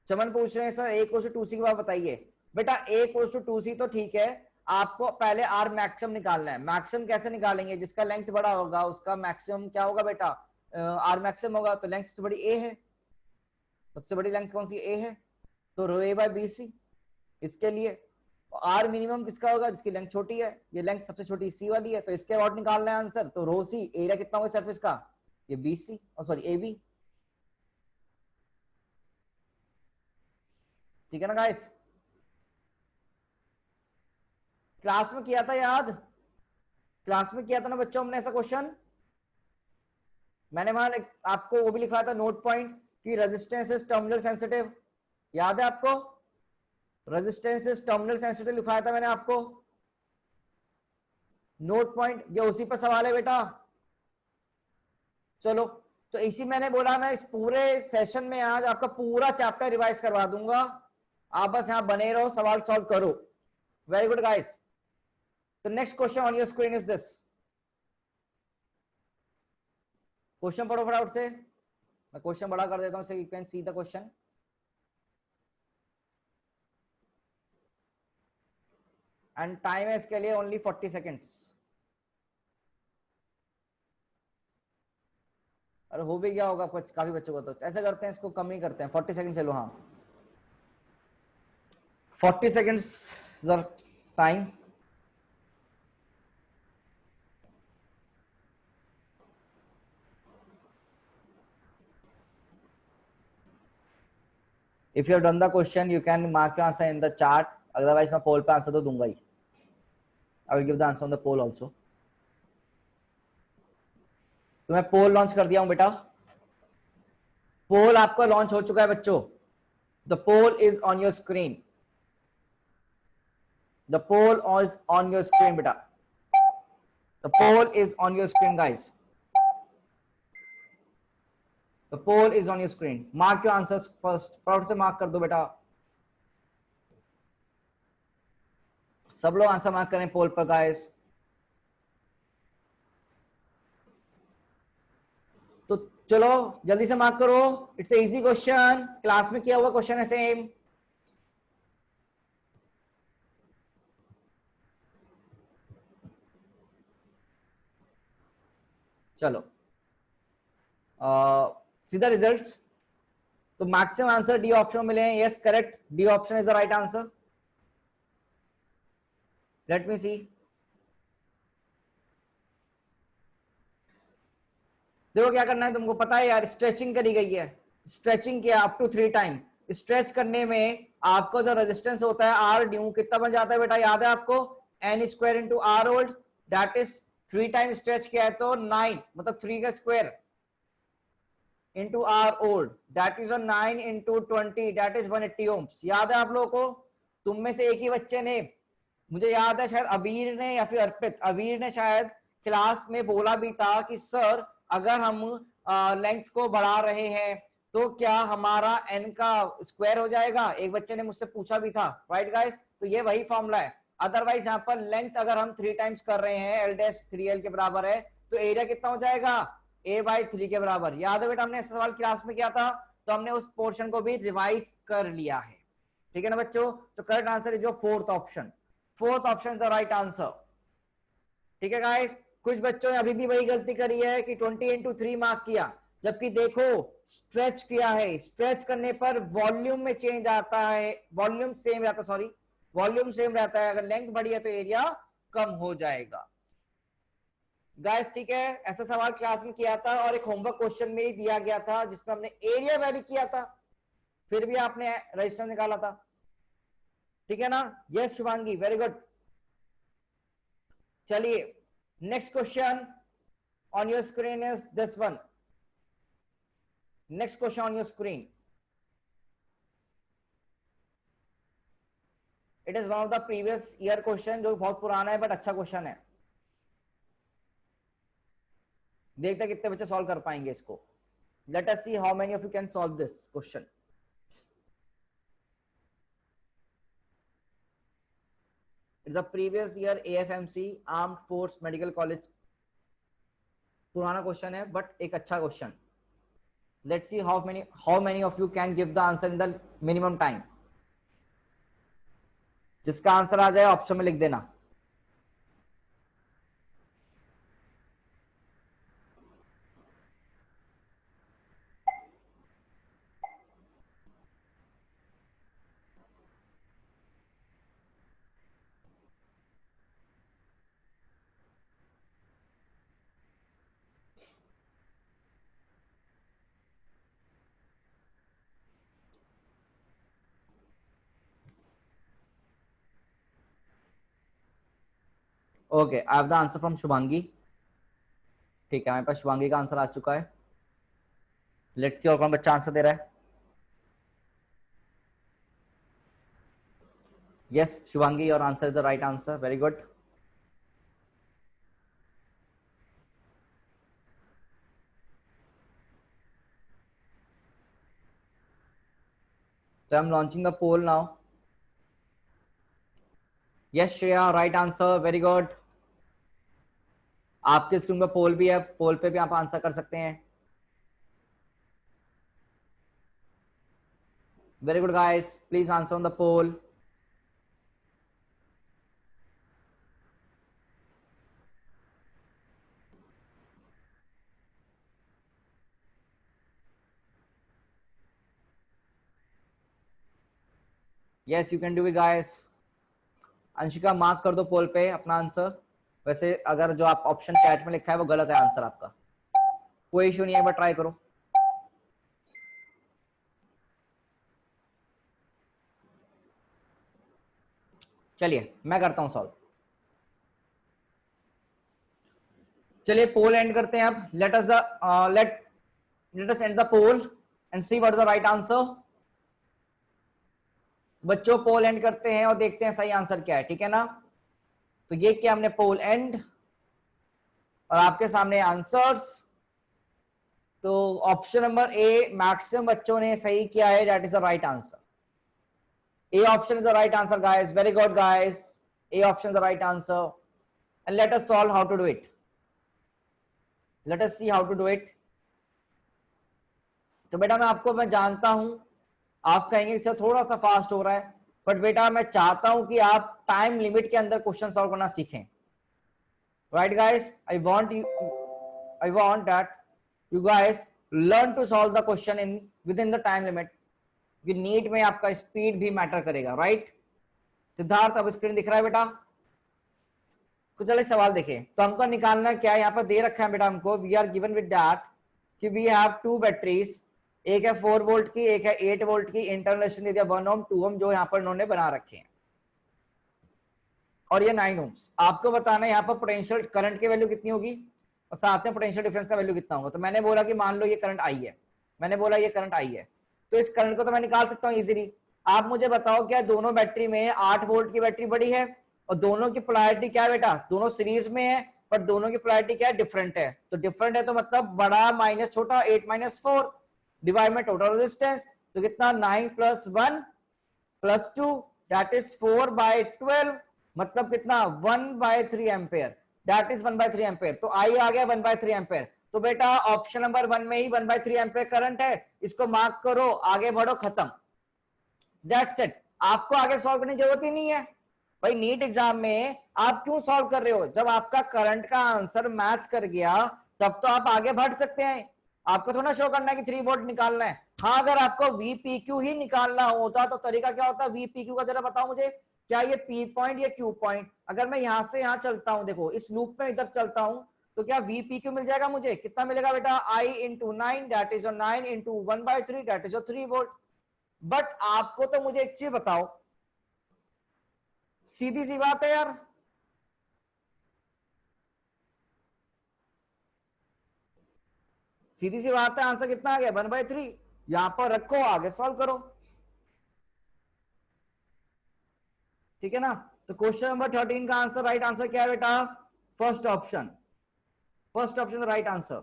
चमन पूछ रहे हैं सर ए कोस टू सी की बात बताइए, बेटा ए कोस टू सी तो ठीक है, आपको पहले आर मैक्सिमम निकालना है। मैक्सिमम कैसे निकालेंगे, जिसका लेंथ बड़ा होगा उसका मैक्सिमम क्या होगा बेटा, आर मैक्सिमम होगा, तो लेंथ सबसे बड़ी ए है, सबसे बड़ी लेंथ कौन सी, ए है, तो रो ए बाय बी सी। इसके लिए आर मिनिमम किसका होगा, जिसकी लेंथ छोटी है, ये लेंथ सबसे छोटी सी वाली है, तो इसके अबाउट निकालना है आंसर, तो रो सी, एरिया कितना होगा सरफेस का, ये बी सी, और सॉरी ए बी, ठीक है ना गाइस। क्लास में किया था याद, क्लास में किया था ना बच्चों हमने ऐसा क्वेश्चन, मैंने वहां आपको वो भी लिखा था नोट पॉइंट कि रेजिस्टेंस इज टर्मिनल सेंसिटिव, याद है आपको, रेजिस्टेंस इज टर्मिनल सेंसिटिव लिखाया था मैंने आपको, नोट पॉइंट, ये उसी पर सवाल है बेटा। चलो, तो इसी मैंने बोला मैं इस पूरे सेशन में आज आपका पूरा चैप्टर रिवाइज करवा दूंगा, आप बस यहां बने रहो, सवाल सॉल्व करो। Very good guys, the next question on your screen is this, question पढ़ो फटाफट से, मैं क्वेश्चन बड़ा कर देता हूं, you can see the question. And time है इसके लिए ओनली 40 सेकेंड्स। अरे हो भी गया होगा कुछ काफी बच्चों को, तो ऐसे करते हैं इसको कम ही करते हैं, 40 सेकंड चलो, हाँ 40 seconds time. If you have done the question you can mark your answer in the chart, otherwise मैं पोल पे आंसर तो दूंगा ही, I will give the answer on the poll also. तो मैं पोल लॉन्च कर दिया हूं बेटा, पोल आपका लॉन्च हो चुका है बच्चों, the poll is on your screen, the poll is on your screen बेटा, the poll is on your screen guys, the poll is on your screen, mark your answers first, फटाफट से मार्क कर दो बेटा, सब लोग आंसर मार्क करें पोल पर गाइस। तो चलो जल्दी से मार्क करो, इट्स इजी क्वेश्चन, क्लास में किया हुआ क्वेश्चन है सेम। चलो सीधा रिजल्ट्स। तो मैक्सिमम आंसर डी ऑप्शन मिले हैं, yes correct, D option is the right answer. Let me see. देखो क्या करना है तुमको पता है यार, स्ट्रेचिंग करी गई है, स्ट्रेचिंग किया अप टू 3 टाइम। स्ट्रेच करने में आपको जो रेजिस्टेंस होता है आर ड्यू कितना बन जाता है बेटा, याद है आपको, N square into R old, that is 3 time stretch किया है तो 9, मतलब 3 का square into R old, that is 9 into 20, that is 180 ohms. याद है आप लोगों को? तुम में से एक ही बच्चे ने, मुझे याद है शायद अबीर ने या फिर अर्पित, अबीर ने शायद क्लास में बोला भी था कि सर अगर हम लेंथ को बढ़ा रहे हैं तो क्या हमारा एन का स्क्वायर हो जाएगा, एक बच्चे ने मुझसे पूछा भी था, राइट गाइस? तो ये वही फॉर्मूला है। अदरवाइज यहाँ पर लेंथ अगर हम 3 टाइम्स कर रहे हैं, एल डैश 3l के बराबर है, तो एरिया कितना हो जाएगा, a/3 के बराबर। याद है बेटा हमने ऐसा सवाल क्लास में किया था, तो हमने उस पोर्शन को भी रिवाइज कर लिया है, ठीक है ना बच्चों? तो करेक्ट आंसर इज जो fourth option, fourth option is the right answer, ठीक है गाइस? कुछ बच्चों ने अभी भी वही गलती करी है कि 20 इंटू 3 मार्क किया, जबकि देखो स्ट्रेच किया है, स्ट्रेच करने पर वॉल्यूम में चेंज आता है, वॉल्यूम सेम रहता है, सॉरी वॉल्यूम सेम रहता है, अगर लेंथ बढ़ी है तो एरिया कम हो जाएगा गाइस, ठीक है? ऐसा सवाल क्लास में किया था और एक होमवर्क क्वेश्चन में ही दिया गया था जिसमें हमने एरिया वैरी किया था, फिर भी आपने रजिस्टर निकाला था, ठीक है ना? Yes Shubhangi, very good. चलिए next question on your screen is this one. Next question on your screen, it is one of the previous year question जो बहुत पुराना है बट अच्छा क्वेश्चन है, देखते हैं कितने बच्चे सॉल्व कर पाएंगे इसको। Let us see how many of you can solve this question. It's a previous year AFMC Armed Force Medical College, पुराना क्वेश्चन है बट एक अच्छा question. Let's see how many of you can give the answer in the minimum time. जिसका answer आ जाए option में लिख देना। Okay, I have the answer from Shubhangi, ठीक है, हमारे पास शुभांगी का आंसर आ चुका है। लेट्स सी और कौन बच्चा आंसर दे रहा है। Yes Shubhangi, your answer is the right answer, very good. So I'm launching the poll now. Yes Shreya, right answer, very good. आपके स्क्रीन पे पोल भी है, पोल पे भी आप आंसर कर सकते हैं। Very good guys, please answer on the poll. Yes you can do it guys. Anshika mark कर दो पोल पे अपना आंसर। वैसे अगर जो आप ऑप्शन चैट में लिखा है वो गलत है आंसर आपका, कोई इशू नहीं है, एक बार ट्राई करो। चलिए मैं करता हूं सॉल्व। चलिए पोल एंड करते हैं अब। Let us end the poll and see what is the right answer. बच्चों पोल एंड करते हैं और देखते हैं सही आंसर क्या है, ठीक है ना? तो ये क्या, हमने पोल एंड और आपके सामने आंसर्स। तो ऑप्शन नंबर ए मैक्सिमम बच्चों ने सही किया है, that is the right answer. A option is the right answer guys, very good guys, A option is the right answer, and let us solve how to do it. Let us see how to do it. तो बेटा मैं जानता हूं आप कहेंगे sir थोड़ा सा fast हो रहा है, बट बेटा मैं चाहता हूं कि आप टाइम लिमिट के अंदर क्वेश्चन सॉल्व करना सीखें. Right guys, I want that you guys learn to solve the question in within the time limit. कि नीट में आपका स्पीड भी मैटर करेगा. राइट सिद्धार्थ, अब स्क्रीन दिख रहा है बेटा? तो चलिए सवाल देखें. तो हमको निकालना क्या है, यहाँ पर दे रखा है बेटा हमको, we are given with that कि वी हैव टू बैटरीज, एक है 4 वोल्ट की, एक है 8 वोल्ट की, इंटरनल रेजिस्टेंस दे दिया 1 ओम 2 ओम जो यहाँ पर इन्होंने बना रखे हैं, और ये 9 ओम्स. आपको बताना है यहाँ पर पोटेंशियल करंट की वैल्यू कितनी होगी और साथ में पोटेंशियल डिफरेंस का वैल्यू कितना होगा. तो मैंने बोला कि मान लो ये करंट आई है, मैंने बोला ये करंट आई है, तो इस करंट को तो मैं निकाल सकता हूँ इजीली. आप मुझे बताओ क्या दोनों बैटरी में 8 वोल्ट की बैटरी बड़ी है और दोनों की पोलैरिटी क्या है बेटा, दोनों सीरीज में है, पर दोनों की पोलैरिटी क्या है, डिफरेंट है. तो डिफरेंट है तो मतलब बड़ा माइनस छोटा, 8 माइनस 4 डिवाइड में टोटल रेजिस्टेंस, तो कितना 9 प्लस 1 प्लस 2 दैट इज 4/12, मतलब कितना 1/3 एम्पेयर, दैट इज 1/3 एम्पेयर. तो आई आ गया 1/3 एम्पेयर. तो बेटा ऑप्शन नंबर 1 में ही 1/3 एम्पेयर करंट है, इसको मार्क करो, आगे बढ़ो, खत्म. That's it. आपको आगे सॉल्व करने की जरूरत ही नहीं है भाई. नीट एग्जाम में आप क्यों सॉल्व कर रहे हो, जब आपका करंट का आंसर मैच कर गया तब तो आप आगे बढ़ सकते हैं. आपको थोड़ा शो करना है कि 3 वोल्ट निकालना है. हाँ, अगर आपको वीपीक्यू ही निकालना होता तो तरीका क्या होता, वीपीक्यू का जरा बताओ मुझे, क्या ये पी पॉइंट या क्यू पॉइंट, अगर मैं यहां से यहां चलता हूं, देखो इस लूप में इधर चलता हूं, तो क्या वीपीक्यू मिल जाएगा मुझे, कितना मिलेगा बेटा, I into 9 that is 9 into 1/3 that is 3 volt. But आपको तो मुझे एक चीज बताओ, सीधी सी बात है यार, सीधी सी बात है, आंसर कितना आ गया 1/3. यहां पर रखो, आगे सॉल्व करो. ठीक है ना. तो क्वेश्चन नंबर 13 का आंसर, राइट आंसर क्या है बेटा, first option, first option right answer.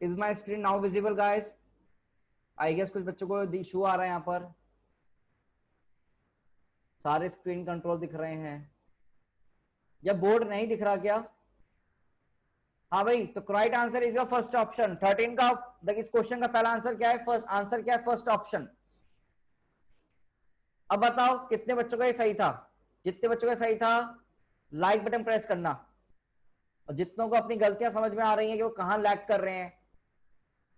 Is my screen now visible guys? I guess कुछ बच्चों को इशू आ रहा है, यहां पर सारे स्क्रीन कंट्रोल दिख रहे हैं या बोर्ड नहीं दिख रहा क्या? हाँ भाई, तो right answer is your first option 13 का. इस क्वेश्चन का पहला आंसर क्या है, फर्स्ट आंसर क्या है, फर्स्ट ऑप्शन. अब बताओ कितने बच्चों का ये सही था, जितने बच्चों का सही था लाइक बटन प्रेस करना, और जितनों को अपनी गलतियां समझ में आ रही हैं कि वो कहां लैग कर रहे हैं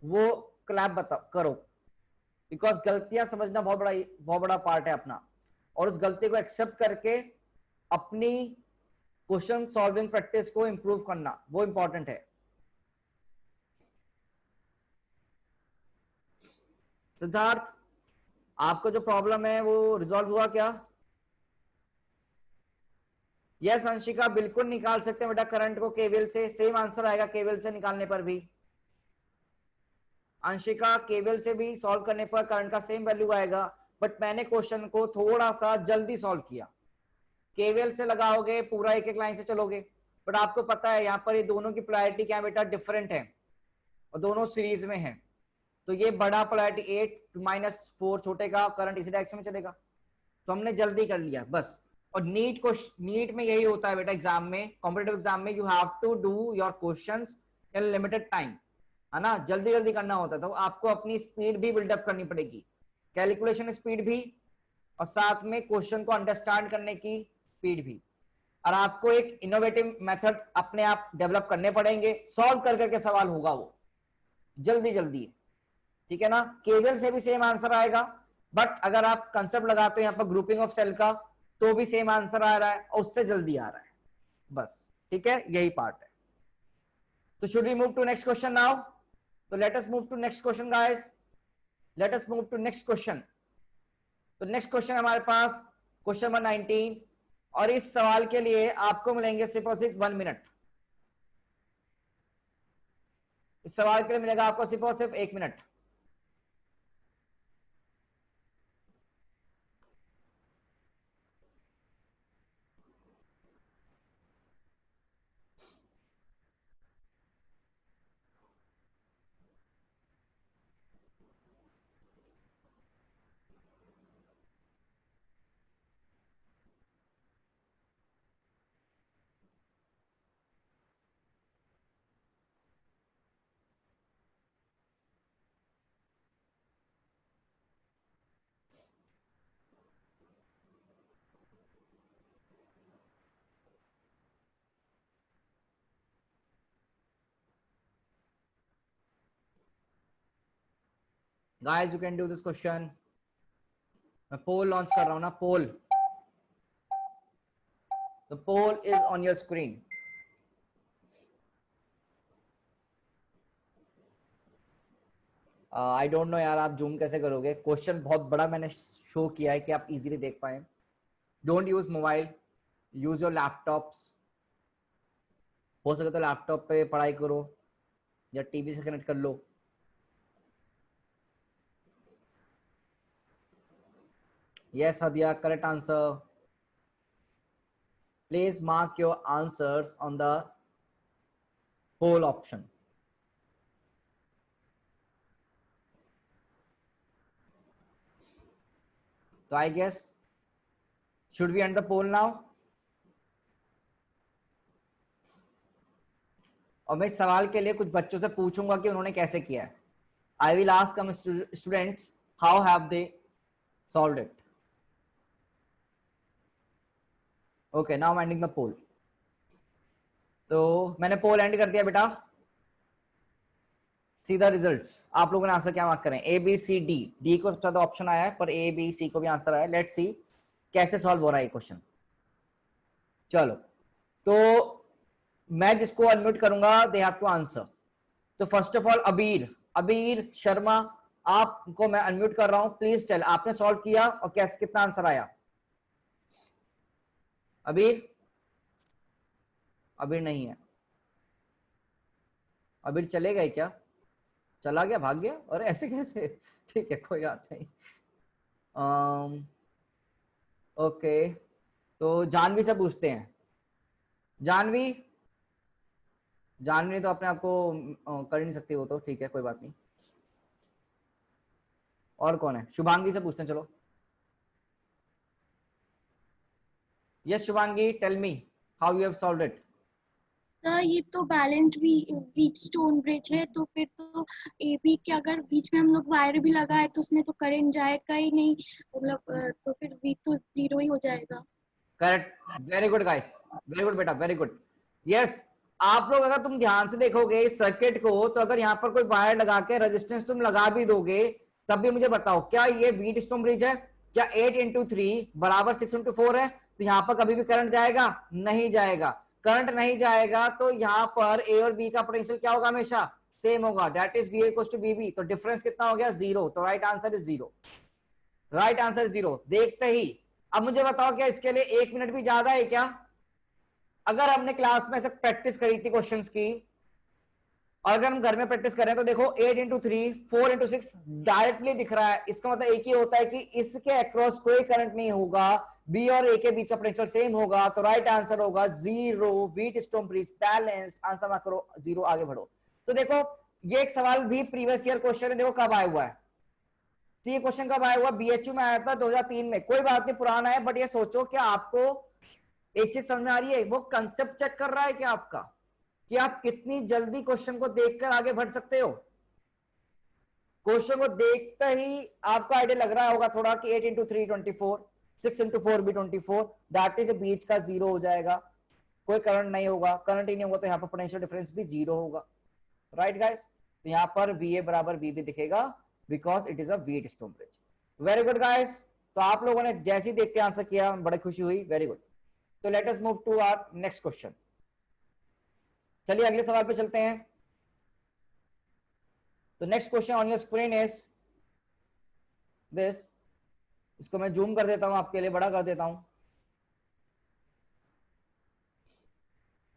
वो क्लैप बता करो, बिकॉज गलतियां समझना बहुत बड़ा पार्ट है अपना, और उस गलती को एक्सेप्ट करके अपनी क्वेश्चन सॉल्विंग प्रैक्टिस को इंप्रूव करना वो इंपॉर्टेंट है. सिद्धार्थ, आपको जो प्रॉब्लम है वो रिजॉल्व हुआ क्या? यस अंशिका, बिल्कुल निकाल सकते हैं बेटा करंट को केवीएल से, सेम आंसर आएगा केवीएल से निकालने पर भी. अंशिका, केवीएल से भी सॉल्व करने पर करंट का सेम वैल्यू आएगा, बट मैंने क्वेश्चन को थोड़ा सा जल्दी सॉल्व किया. केवीएल से लगाओगे पूरा एक एक लाइन से चलोगे, बट आपको पता है यहाँ पर ये दोनों की पोलैरिटी क्या बेटा, डिफरेंट है और दोनों सीरीज में है. तो ये बड़ा पोलैरिटी 8-4 छोटे का करंट इसी डायरेक्शन में चलेगा, तो हमने जल्दी कर लिया बस. और नीट में यही होता है बेटा, एग्जाम में, कॉम्पिटेटिव एग्जाम में, you have to do your questions in limited time, है ना, जल्दी जल्दी करना होता है. तो आपको अपनी स्पीड भी बिल्डअप करनी पड़ेगी, कैलकुलेशन स्पीड भी, और साथ में क्वेश्चन को अंडरस्टैंड करने की स्पीड भी, और आपको एक इनोवेटिव मेथड अपने आप डेवलप करने पड़ेंगे, सॉल्व कर करके सवाल होगा वो जल्दी जल्दी. ठीक है ना. केवल से भी सेम आंसर आएगा, बट अगर आप कंसेप्ट लगाते हो यहाँ पर ग्रुपिंग ऑफ सेल का, तो भी सेम आंसर आ रहा है और उससे जल्दी आ रहा है बस. ठीक है, यही पार्ट है. तो should we move to next question now? तो let us move to next question guys, let us move to next question. तो नेक्स्ट क्वेश्चन हमारे पास क्वेश्चन नंबर 19, और इस सवाल के लिए आपको मिलेंगे सिर्फ और सिर्फ 1 मिनट. इस सवाल के लिए मिलेगा आपको सिर्फ और सिर्फ 1 minute. Guys you can do this question. मैं पोल लॉन्च कर रहा हूं ना, poll. The poll is on your screen. I don't know यार, आप जूम कैसे करोगे? क्वेश्चन बहुत बड़ा मैंने शो किया है कि आप इजीली देख पाए। Don't use mobile, use your laptops. हो सके तो लैपटॉप पे पढ़ाई करो या टीवी से कनेक्ट कर लो। Yes Hadiya, correct answer. Please mark your answers on the poll option. तो I guess should we end the poll now? और मैं इस सवाल के लिए कुछ बच्चों से पूछूंगा कि उन्होंने कैसे किया है। I will ask some students how have they solved it. Okay, now ending the poll. तो मैंने पोल एंड कर दिया बेटा। सीधा रिजल्ट्स। आप लोगों ने आंसर क्या मार्क करें? A B C D. D को सबसे ज्यादा ऑप्शन आया है, पर ए बी सी को भी आंसर आया। लेट्स सी कैसे सॉल्व हो रहा है ये क्वेश्चन। चलो, तो मैं जिसको अनम्यूट करूंगा दे हैव टू आंसर। तो फर्स्ट ऑफ ऑल अबीर, अबीर शर्मा, आपको मैं अनम्यूट कर रहा हूं। प्लीज टेल, आपने सॉल्व किया और कैसे, कितना आंसर आया? अबीर, अबीर नहीं है। अबीर चले गए क्या? चला गया, भाग गया? और ऐसे कैसे? ठीक है, कोई बात नहीं। ओके, तो जानवी से पूछते हैं। जानवी, जानवी तो अपने आप को कर ही नहीं सकती, वो तो ठीक है, कोई बात नहीं। और कौन है? शुभांगी से पूछते हैं, चलो। Yes Shubhangi, tell me how you have solved it. Sir ये तो बैलेंस्ड वीट स्टोन ब्रिज है, तो फिर तो एबी के अगर बीच में हम लोग वायर भी लगाए तो उसमें तो करंट जाएगा ही नहीं, मतलब तो फिर वी तो जीरो ही हो जाएगा। Correct, very good guys, very good बेटा, वेरी गुड। यस, आप लोग अगर तुम ध्यान से देखोगे इस सर्किट को, तो अगर यहाँ पर कोई वायर लगा के रेजिस्टेंस तुम लगा भी दोगे, तब भी मुझे बताओ क्या ये व्हीट स्टोन ब्रिज है? क्या 8 इंटू 3 बराबर 6 इंटू 4 है? तो यहाँ पर कभी भी करंट जाएगा? नहीं जाएगा। करंट नहीं जाएगा तो यहाँ पर ए और बी का पोटेंशियल क्या होगा? हमेशा सेम होगा। That is V equals to B B. तो डिफरेंस कितना हो गया? जीरो। तो right answer is zero. Right answer zero. देखते ही, अब मुझे बताओ क्या इसके लिए 1 मिनट भी ज्यादा है क्या? अगर हमने क्लास में ऐसे प्रैक्टिस करी थी क्वेश्चंस की, और अगर हम घर में प्रैक्टिस करें तो देखो 8 इंटू 3 4 इंटू 6 डायरेक्टली दिख रहा है। इसका मतलब एक ही होता है कि इसके अक्रॉस कोई करंट नहीं होगा, बी और ए के बीच का पोटेंशियल सेम होगा। तो राइट आंसर होगा zero. Wheat stone bridge balanced. Answer मत करो जीरो, आगे बढ़ो। तो देखो ये एक सवाल भी प्रीवियस ईयर क्वेश्चन है, देखो कब आया हुआ है। तो ये क्वेश्चन कब आया हुआ? बीएचयू में आया था 2003 में। कोई बात नहीं, पुराना है, बट ये सोचो क्या आपको एक चीज समझ में आ रही है? वो कंसेप्ट चेक कर रहा है क्या आपका, कि आप कितनी जल्दी क्वेश्चन को देखकर आगे बढ़ सकते हो। क्वेश्चन को देखते ही आपको आइडिया लग रहा होगा थोड़ा कि 8 इंटू 3 24, 6 इंटू 4 भी 24, दैट इज बीच का जीरो हो जाएगा। कोई करंट नहीं होगा, करंट ही नहीं होगा तो यहाँ पर पोटेंशियल डिफरेंस भी जीरो होगा। राइट गाइस, तो यहाँ पर वी ए बराबर वी भी दिखेगा, because it is a wheat stone bridge. Very good guys, तो आप लोगों ने जैसे ही देख के आंसर किया, बड़ी खुशी हुई। Very good. तो let us move to our next question. चलिए अगले सवाल पे चलते हैं। तो next question on your screen is this. इसको मैं जूम कर देता हूं, आपके लिए बड़ा कर देता हूं।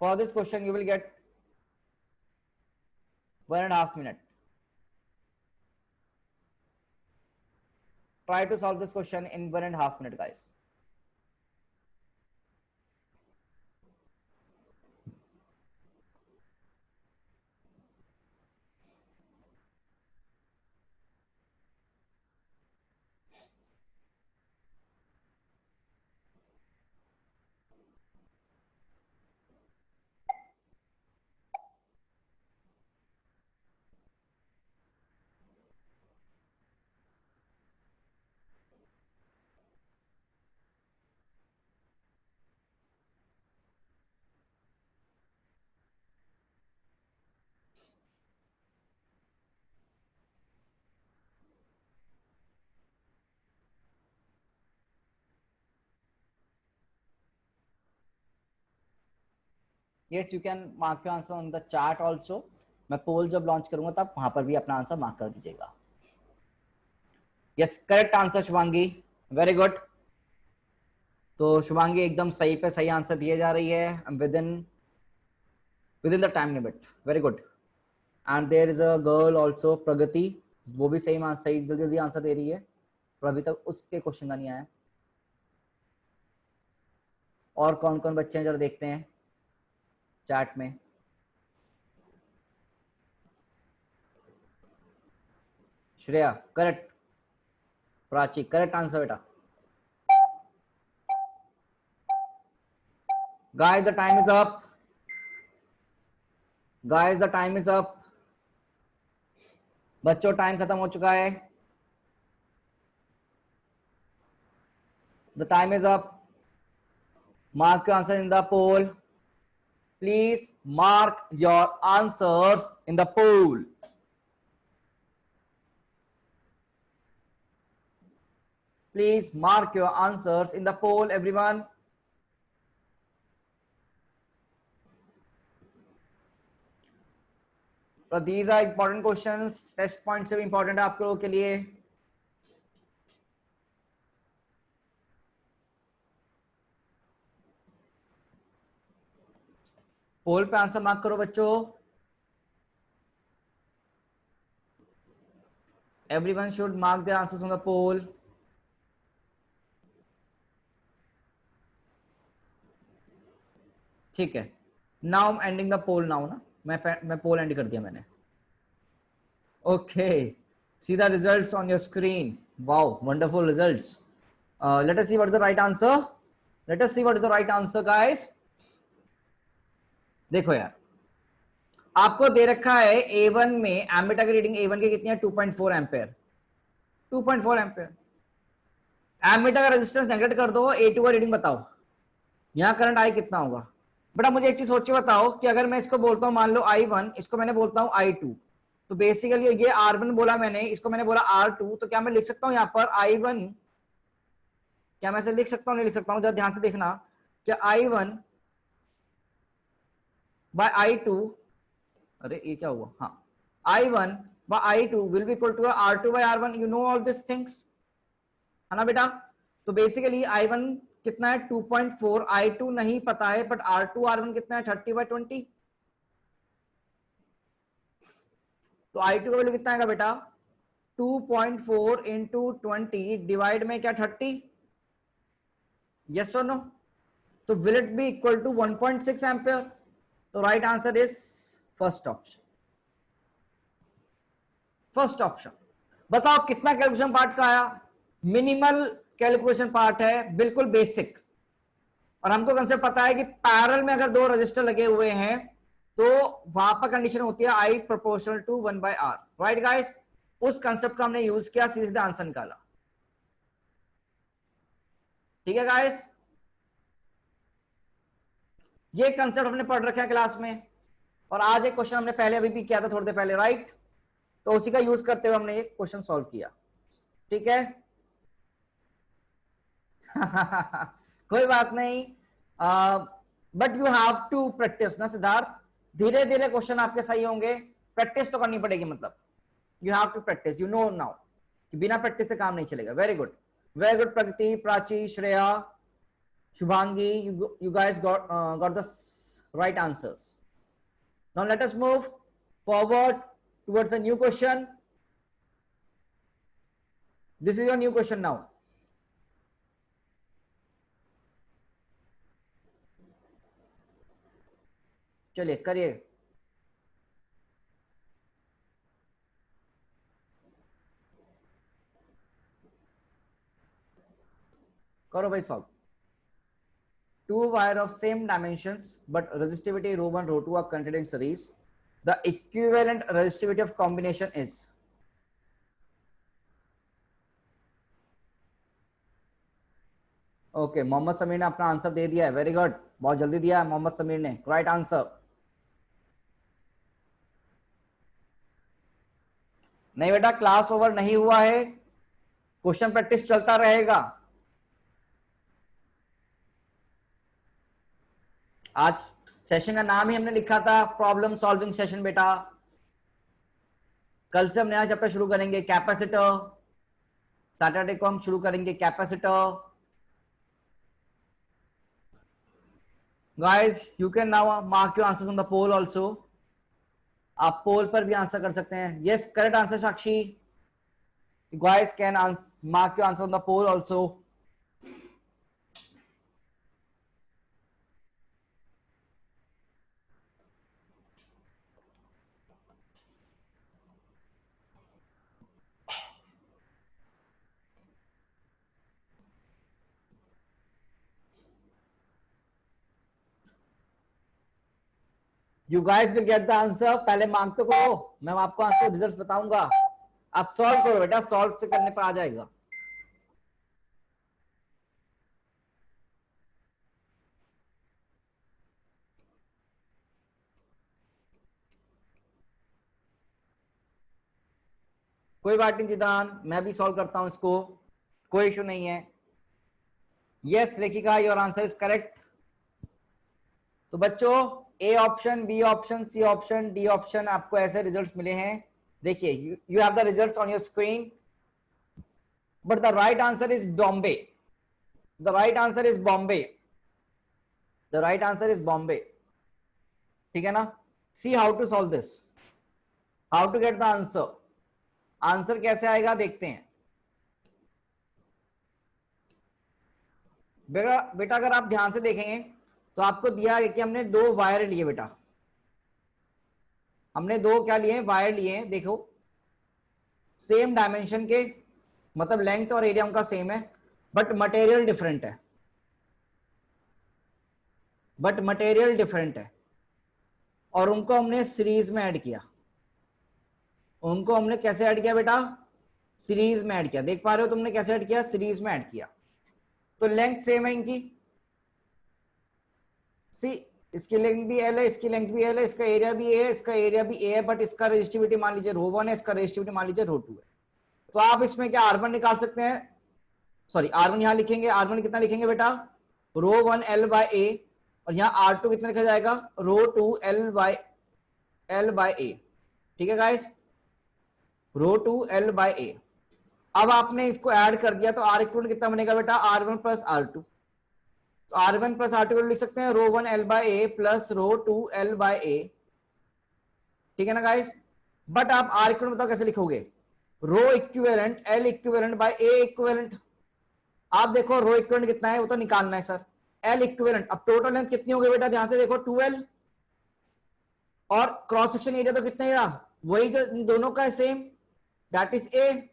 For this question you will get 1.5 minute. Try to solve this question in 1.5 minute, guys. Yes you can mark your answer on the chat also. मैं पोल जब लॉन्च करूंगा तब वहां पर भी अपना आंसर मार्क कर दीजिएगा. Yes correct answer Shubhangi, very good. तो शुभांगी एकदम सही पे सही आंसर दिए जा रही है within the time limit. Very good. And there is a girl also Pragati, वो भी सही जल्दी जल्दी आंसर दे रही है, पर अभी तक उसके क्वेश्चन का नहीं आया. और कौन कौन बच्चे हैं जरा देखते हैं चैट में. Shreya correct, Prachi correct answer बेटा. Guys the time is up, guys the time is up. बच्चों टाइम खत्म हो चुका है. The time is up. Mark your answer in the poll. Please mark your answers in the poll. Please mark your answers in the poll, everyone. So these are important questions. Test points से भी important है आप लोगों के लिए. पोल पे answer mark करो बच्चों. Everyone should mark their answers on the poll. ठीक है. Now I'm ending the poll now ना. मैं पोल एंड कर दिया मैंने. Okay. See the results on your screen. Wow, wonderful results. Let us see what is the right answer. Let us see what is the right answer, guys. देखो यार, आपको दे रखा है A1 में एमीटर की रीडिंग A1 की कितनी है 2.4 एम्पेयर. 2.4 एम्पेयर. एमीटर का रेजिस्टेंस नेगलेक्ट कर दो, A2 का रीडिंग बताओ. यहां करंट आई कितना होगा बेटा. मुझे एक चीज सोच के बताओ कि अगर मैं इसको बोलता हूं मान लो I1, इसको मैंने बोलता हूं I2, तो बेसिकली ये R1 बोला मैंने, इसको मैंने बोला R2, तो क्या मैं लिख सकता हूं यहां पर I1, क्या मैं ऐसे लिख सकता हूं नहीं लिख सकता हूं, जरा ध्यान से देखना. क्या I1 बाय I2, अरे ये क्या हुआ, हाँ, I1 by I2 will be equal to R2 by R1. You know all this things है ना बेटा. तो बेसिकली I1 कितना है 2.4, I2 नहीं पता है, बट R2 R1 कितना है 30/20. तो I2 का वैल्यू कितना आएगा बेटा 2.4 इंटू 20 डिवाइड में क्या 30. यस और नो. तो will it be equal to 1.6 ampere. तो right answer is first option. First option. बताओ कितना कैलकुलेशन पार्ट का आया. मिनिमल कैलकुलेशन पार्ट है, बिल्कुल बेसिक. और हमको कंसेप्ट पता है कि पैरेलल में अगर दो रजिस्टर लगे हुए हैं तो वहां पर कंडीशन होती है I proportional to 1/R. Right guys, उस कंसेप्ट का हमने यूज किया, सीधा आंसर निकाला. ठीक है गाइस, ये कंसेप्ट हमने पढ़ रखा है क्लास में. और आज एक क्वेश्चन हमने पहले अभी भी किया था थोड़ी देर पहले, राइट. तो उसी का यूज करते हुए हमने ये क्वेश्चन सॉल्व किया. ठीक है. कोई बात नहीं, but you have to practice ना सिद्धार्थ. धीरे धीरे क्वेश्चन आपके सही होंगे, प्रैक्टिस तो करनी पड़ेगी. मतलब you have to practice. You know now कि बिना प्रैक्टिस से काम नहीं चलेगा. Very good, very good. Pragati, Prachi, Shreya, Shubhangi, you guys got the right answers. Now let us move forward towards a new question. This is your new question now. चलिए करिए. करो भाई solve. Two wire of same dimensions but resistivity rho 1 rho 2 are connected in series. The equivalent resistivity of combination is. Okay, Mohammad Sameer ने अपना answer दे दिया है. Very good, बहुत जल्दी दिया है मोहम्मद समीर ने. Right answer. नहीं बेटा, क्लास ओवर नहीं हुआ है, क्वेश्चन प्रैक्टिस चलता रहेगा. आज सेशन का नाम ही हमने लिखा था प्रॉब्लम सॉल्विंग सेशन बेटा। कल से हम नया चैप्टर शुरू करेंगे कैपेसिटर। सैटरडे को हम शुरू करेंगे capacitor. Guys you can now mark your answers on the poll also. आप पोल पर भी आंसर कर सकते हैं। Yes correct answer Sakshi. Guys can mark your answer on the poll also. You guys will get the answer. पहले mark तो करो, मैं आपको आंसर रिजल्ट्स बताऊंगा। आप सॉल्व करो बेटा, सॉल्व से करने पे आ जाएगा। कोई बात नहीं जिदान, मैं भी सॉल्व करता हूं इसको, कोई इशू नहीं है। यस लेखिका योर आंसर इज करेक्ट। तो बच्चों A option, B option, C option, D option आपको ऐसे रिजल्ट्स मिले हैं। देखिए you have the results on your screen, but the right answer is Bombay. The right answer is Bombay. The right answer is Bombay. ठीक है ना। See how to solve this, how to get the answer. Answer कैसे आएगा देखते हैं। बेटा बेटा अगर आप ध्यान से देखेंगे तो आपको दिया है कि हमने दो वायर लिए बेटा। हमने दो क्या लिए, वायर लिए हैं। देखो सेम डायमेंशन के, मतलब लेंथ और एरिया उनका सेम है, बट मटेरियल डिफरेंट है। बट मटेरियल डिफरेंट है और उनको हमने सीरीज में ऐड किया। उनको हमने कैसे ऐड किया बेटा, सीरीज में ऐड किया। देख पा रहे हो तुमने कैसे ऐड किया, सीरीज में ऐड किया। तो लेंथ सेम है इनकी। सी इसकी लेंथ भी एल है, इसकी लेंथ भी एल है, इसका एरिया भी ए है, इसका एरिया भी ए है, बट इसका रेजिस्टिविटी मान लीजिए रो 1 है, इसका रेजिस्टिविटी मान लीजिए रो 2 है। तो आप इसमें क्या R1 निकाल सकते हैं, सॉरी R1 यहां लिखेंगे। R1 कितना लिखेंगे बेटा, रो 1 L बाय ए, और यहाँ R2 कितना लिखा जाएगा, रो 2 L बाय ए। ठीक है गाइस, रो 2 L बाय ए। अब आपने इसको ऐड कर दिया तो R इक्वल कितना बनेगा बेटा, R1 प्लस R2। तो R1 प्लस R2 लिख सकते हैं रो 1 L बाय ए प्लस रो 2 L बाय ए। ठीक है ना गाइस। बट आप R इक्वल बताओ कैसे लिखोगे, रो इक्विवेलेंट L इक्विवेलेंट बाय ए इक्विवेलेंट। आप देखो रो इक्विवेलेंट कितना है वो तो निकालना है सर। L इक्विवेलेंट, अब टोटल लेंथ कितनी हो गई बेटा, ध्यान से देखो 2L, और क्रॉस सेक्शन एरिया तो कितना है, वही जो इन दोनों का है सेम, दैट इज ए।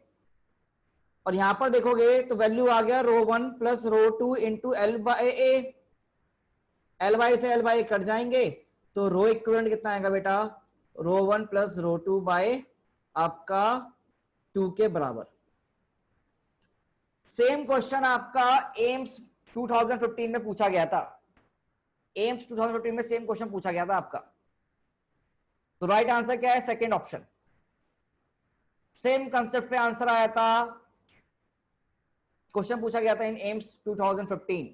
और यहां पर देखोगे तो वैल्यू आ गया रो 1 plus row 2 into L by A. L by से एल बाय कट जाएंगे तो रो इक्विवेलेंट कितना आएगा बेटा, रो 1 प्लस रो 2 बाय आपका 2 के बराबर। सेम क्वेश्चन आपका एम्स 2015 में पूछा गया था। एम्स 2015 में सेम क्वेश्चन पूछा गया था आपका। तो राइट आंसर क्या है, सेकंड ऑप्शन। सेम कंसेप्ट पे आंसर आया था, क्वेश्चन पूछा गया था इन एम्स 2015।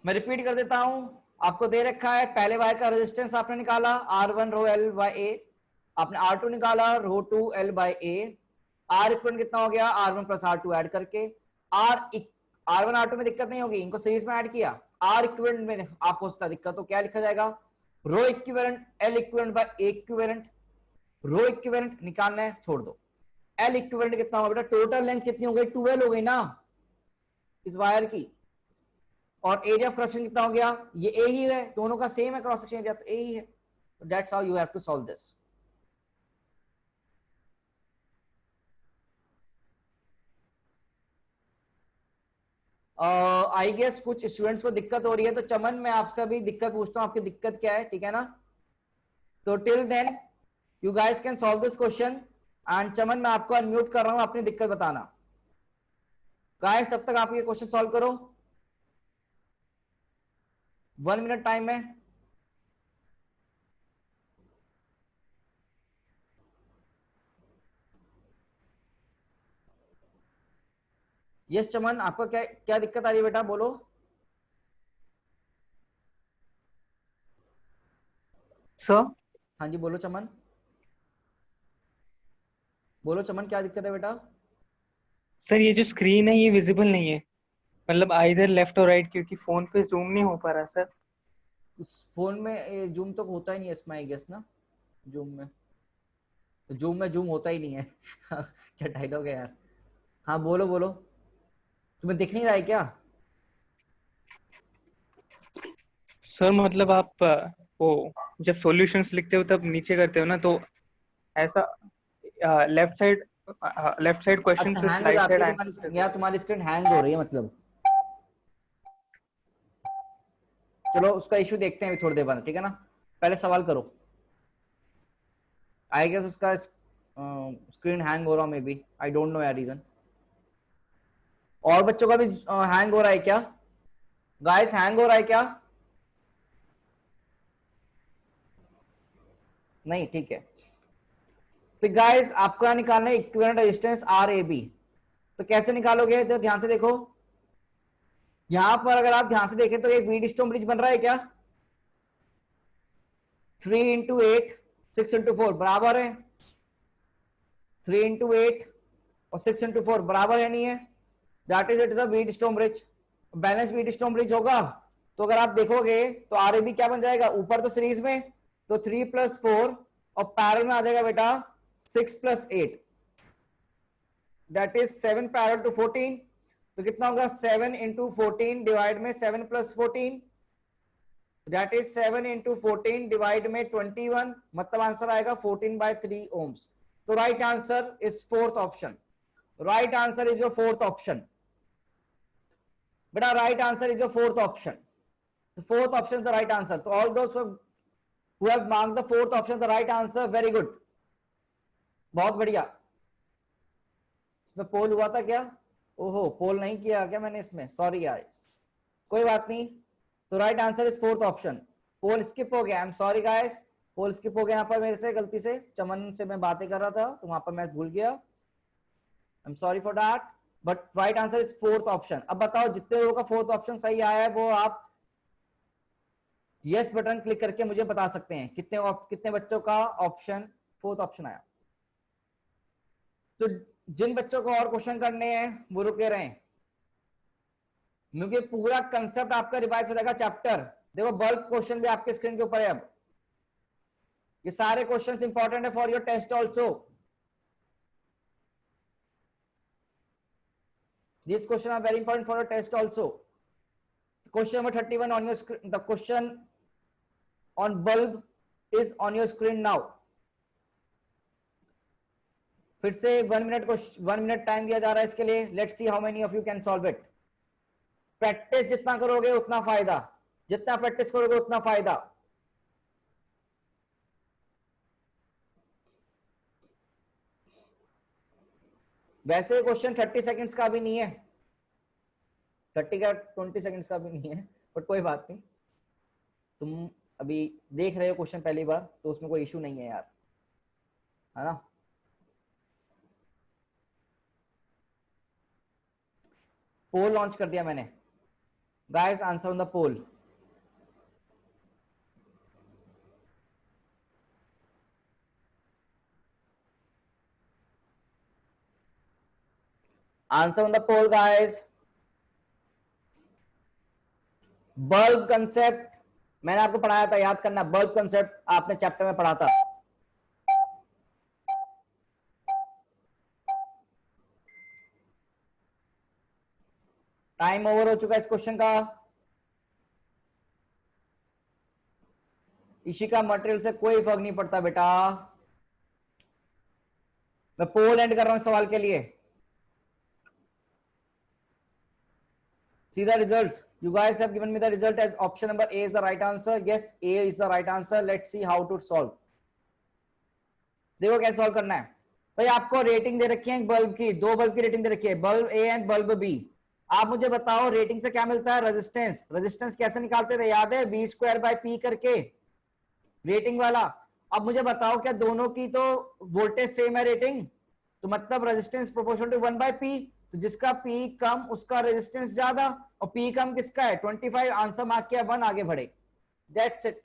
मैं रिपीट कर देता हूं, आपको दे रखा है पहले वायर का रेजिस्टेंस आपने निकाला R1 रो L बाय ए, आपने R2 निकाला रो 2 L बाय ए। R इक्वल कितना हो गया, R1 प्लस R2 ऐड करके। R1 R2 में दिक्कत नहीं होगी, इनको सीरीज में ऐड किया। R इक्विवेलेंट में आपको उसका दिक्कत, तो क्या लिखा जाएगा, रो इक्विवेलेंट L इक्विवेलेंट बाय ए इक्विवेलेंट। रो इक्विवेलेंट निकालना है, छोड़ दो। L इक्विवेलेंट कितना होगा बेटा, टोटल लेंथ कितनी हो गई, 12 हो गई ना इस वायर की, और एरिया ऑफ क्रॉस सेक्शन कितना हो गया, ये ए ही है, दोनों का सेम है क्रॉस सेक्शन एरिया, तो ए ही है। That's how you have to solve this. I guess कुछ स्टूडेंट्स को दिक्कत हो रही है, तो चमन मैं आपसे अभी दिक्कत पूछता हूँ, आपकी दिक्कत क्या है, ठीक है ना। तो till then you guys can solve this question, and Chaman मैं आपको अनम्यूट कर रहा हूं, अपनी दिक्कत बताना। गाइस तब तक आप ये क्वेश्चन सॉल्व करो, 1 मिनट टाइम है। यस चमन आपका क्या क्या दिक्कत आ रही है बेटा, बोलो। सर हाँ जी बोलो चमन, बोलो चमन, क्या दिक्कत है बेटा? सर ये जो स्क्रीन है ये विजिबल नहीं है, मतलब आइदर लेफ्ट और राइट, क्योंकि फोन पे जूम नहीं हो पा रहा सर। इस फोन में जूम तो होता ही नहीं है इसमें, आई गेस ना। जूम में जूम होता ही नहीं है। क्या डायलॉग है यार। हाँ बोलो बोलो, तुम्हें दिख नहीं रहा है क्या? सर मतलब आप वो जब सॉल्यूशंस लिखते हो तब नीचे करते हो ना, तो ऐसा लेफ्ट साइड क्वेश्चन अच्छा फिर हैंग हो राइट जाती साइड है आंसर। तुम्हारी, या तुम्हारी स्क्रीन हैंग हो रही है मतलब। चलो उसका इशू देखते हैं अभी थोड़ी देर बाद, ठीक है ना। पहले सवाल करो। आई गेस उसका स्क्रीन हैंग हो रहा may be, I don't know यार रीजन। और बच्चों का भी हैंग हो रहा है क्या? गाइस हैंग हो रहा है क्या? नहीं, ठीक है। तो गाइस आपका निकालना है equivalent resistance R A B. तो कैसे निकालोगे, तो ध्यान से देखो। यहां पर अगर आप ध्यान से देखें तो एक व्हीटस्टोन ब्रिज बन रहा है क्या? 3 into 8, 6 into 4 बराबर है। 3 into 8 और 6 into 4 बराबर है, नहीं है? That is it is a Wheatstone bridge. Balance Wheatstone bridge होगा तो अगर आप देखोगे तो आर ए बी क्या बन जाएगा, ऊपर तो सीरीज में तो 3 + 4 और पैरल में आ जाएगा बेटा 6 + 8, दैट इज 7 पैरल टू 14। तो कितना होगा 7 into 14 डिवाइड में 7 + 14, दैट इज 7 into 14 डिवाइड में 21, मतलब आंसर आएगा 14/3 ohms। तो right answer is fourth option. Right answer is your fourth option बेटा, right answer is your fourth option. The fourth option is the right answer. So all those who have marked the fourth option the right answer, very good, बहुत बढ़िया। इसमें पोल हुआ था क्या? ओहो पोल नहीं किया क्या मैंने इसमें, सॉरी यार, कोई बात नहीं। तो right answer is fourth option. Poll skip हो गया, I am sorry guys, poll skip हो गया यहाँ पर मेरे से गलती से, चमन से मैं बातें कर रहा था तो वहां पर मैं भूल गया, I am sorry for that. But right answer is fourth option. अब बताओ जितने लोगों का फोर्थ ऑप्शन सही आया है वो आप यस बटन क्लिक करके मुझे बता सकते हैं कितने बच्चों का ऑप्शन फोर्थ ऑप्शन आया। तो जिन बच्चों को और क्वेश्चन करने हैं वो रुके रहे, क्योंकि पूरा कंसेप्ट आपका रिवाइज हो जाएगा चैप्टर। देखो बल्क क्वेश्चन भी आपके स्क्रीन के ऊपर है। अब ये सारे क्वेश्चंस इंपॉर्टेंट है for your test also. This question are very important for your test also. Question number 31 on your screen, the question on bulb is on your screen now। फिर से 1 मिनट टाइम दिया जा रहा है इसके लिए। Let's see how many of you can solve it. Practice जितना करोगे उतना फायदा, जितना प्रैक्टिस करोगे उतना फायदा। वैसे क्वेश्चन 30 सेकंड्स का भी नहीं है, 20 सेकंड्स का भी नहीं है, बट कोई बात नहीं। तुम अभी देख रहे हो क्वेश्चन पहली बार तो उसमें कोई इशू नहीं है यार, है ना। पोल लॉन्च कर दिया मैंने, guys answer on the poll. Answer on the poll guys. Bulb concept मैंने आपको पढ़ाया था, याद करना, बल्ब कंसेप्ट आपने चैप्टर में पढ़ा था। टाइम ओवर हो चुका है इस क्वेश्चन का। इसी का मटेरियल से कोई फर्क नहीं पड़ता बेटा। मैं पोल एंड कर रहा हूं सवाल के लिए। See the results. You guys have given me the result as option number A is the right answer. Yes, A is the right answer. Let's see how to solve. देखो कैसे solve करना है। भाई आपको रेटिंग दे रखी है bulb की, दो बल्ब की रेटिंग दे रखी है, bulb A and bulb B. आप मुझे बताओ रेटिंग से क्या मिलता है, रेजिस्टेंस। रेजिस्टेंस कैसे निकालते थे, याद है, V²/P करके, रेटिंग वाला। अब मुझे बताओ क्या दोनों की तो वोल्टेज सेम है रेटिंग, तो मतलब रेजिस्टेंस प्रोपोर्शनल टू 1/P। तो जिसका P कम उसका रेजिस्टेंस ज्यादा, और P कम किसका है 25। आंसर मार्क किया 1, आगे बढ़े, दैट्स इट।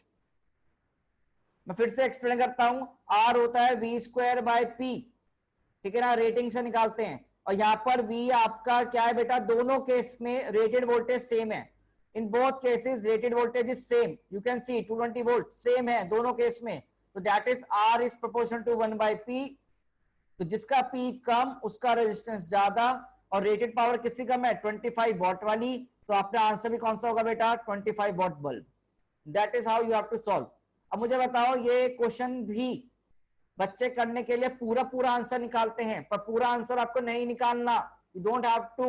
मैं फिर से एक्सप्लेन करता हूं, आर होता है वी स्क्वायर बाय पी, ठीक है ना, रेटिंग से निकालते हैं। और यहाँ पर वी आपका क्या है बेटा, दोनों केस में रेटेड वोल्टेज सेम है, in both cases rated voltage is same, you can see 220 volt same है दोनों केस में, तो that is R is proportional to 1 by P. तो जिसका पी कम उसका रेजिस्टेंस ज्यादा, और रेटेड पावर किसकी कम है, 25 वॉट वाली, तो आपका आंसर भी कौन सा होगा बेटा, 25 watt bulb. That is how you have to solve. अब मुझे बताओ, ये क्वेश्चन भी बच्चे करने के लिए पूरा पूरा आंसर निकालते हैं, पर पूरा आंसर आपको नहीं निकालना, you don't have to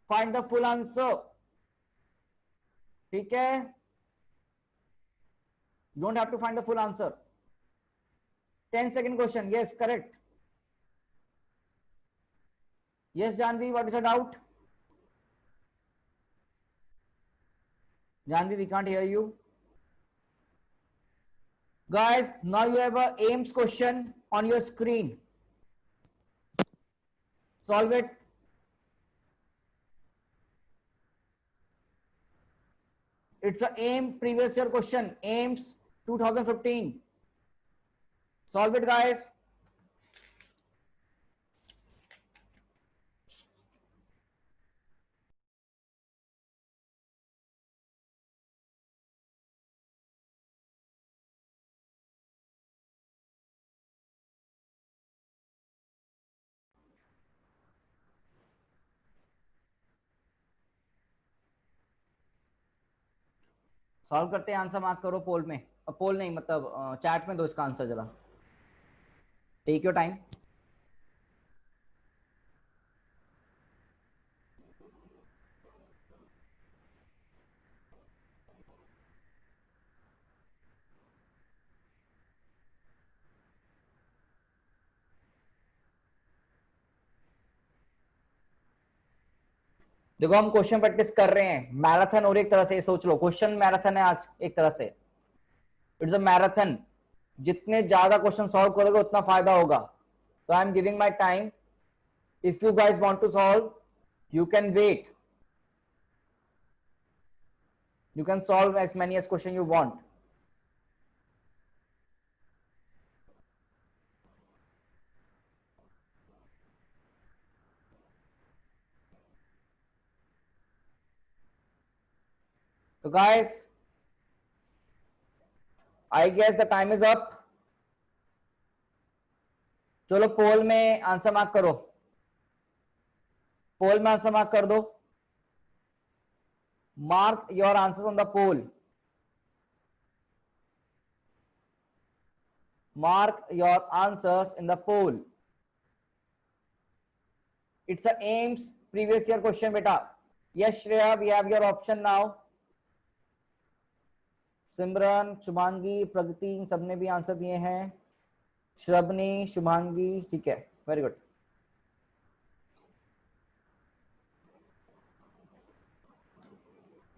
find the full answer, ठीक है, you don't have to find the full answer. 10 second question, yes correct, yes Janvi, what is your doubt? Janvi, we can't hear you guys. Now you have a AIMS question on your screen, solve it. It's a AIM previous year question, AIMS 2015. Solve it guys. Solve करते हैं, answer mark करो पोल में, पोल नहीं मतलब chat में दो इसका answer जरा, टेक योर टाइम। देखो हम क्वेश्चन प्रैक्टिस कर रहे हैं, मैराथन, और एक तरह से सोच लो क्वेश्चन मैराथन है आज, एक तरह से इट्स अ मैराथन, जितने ज्यादा क्वेश्चन सॉल्व करोगे उतना फायदा होगा। तो I am giving my time, if you guys want to solve you can wait, you can solve as many as question you want. So guys, I guess the time is up. चलो पोल में answer mark करो, पोल में answer mark कर दो, mark your answers on the poll, mark your answers in the poll. It's a AIMS previous year question beta. Yes Shreya, we have your option now. सिमरन, शुभांगी, प्रगति, सबने भी answer दिए हैं, श्रवनी, शुभांगी, ठीक है, वेरी गुड।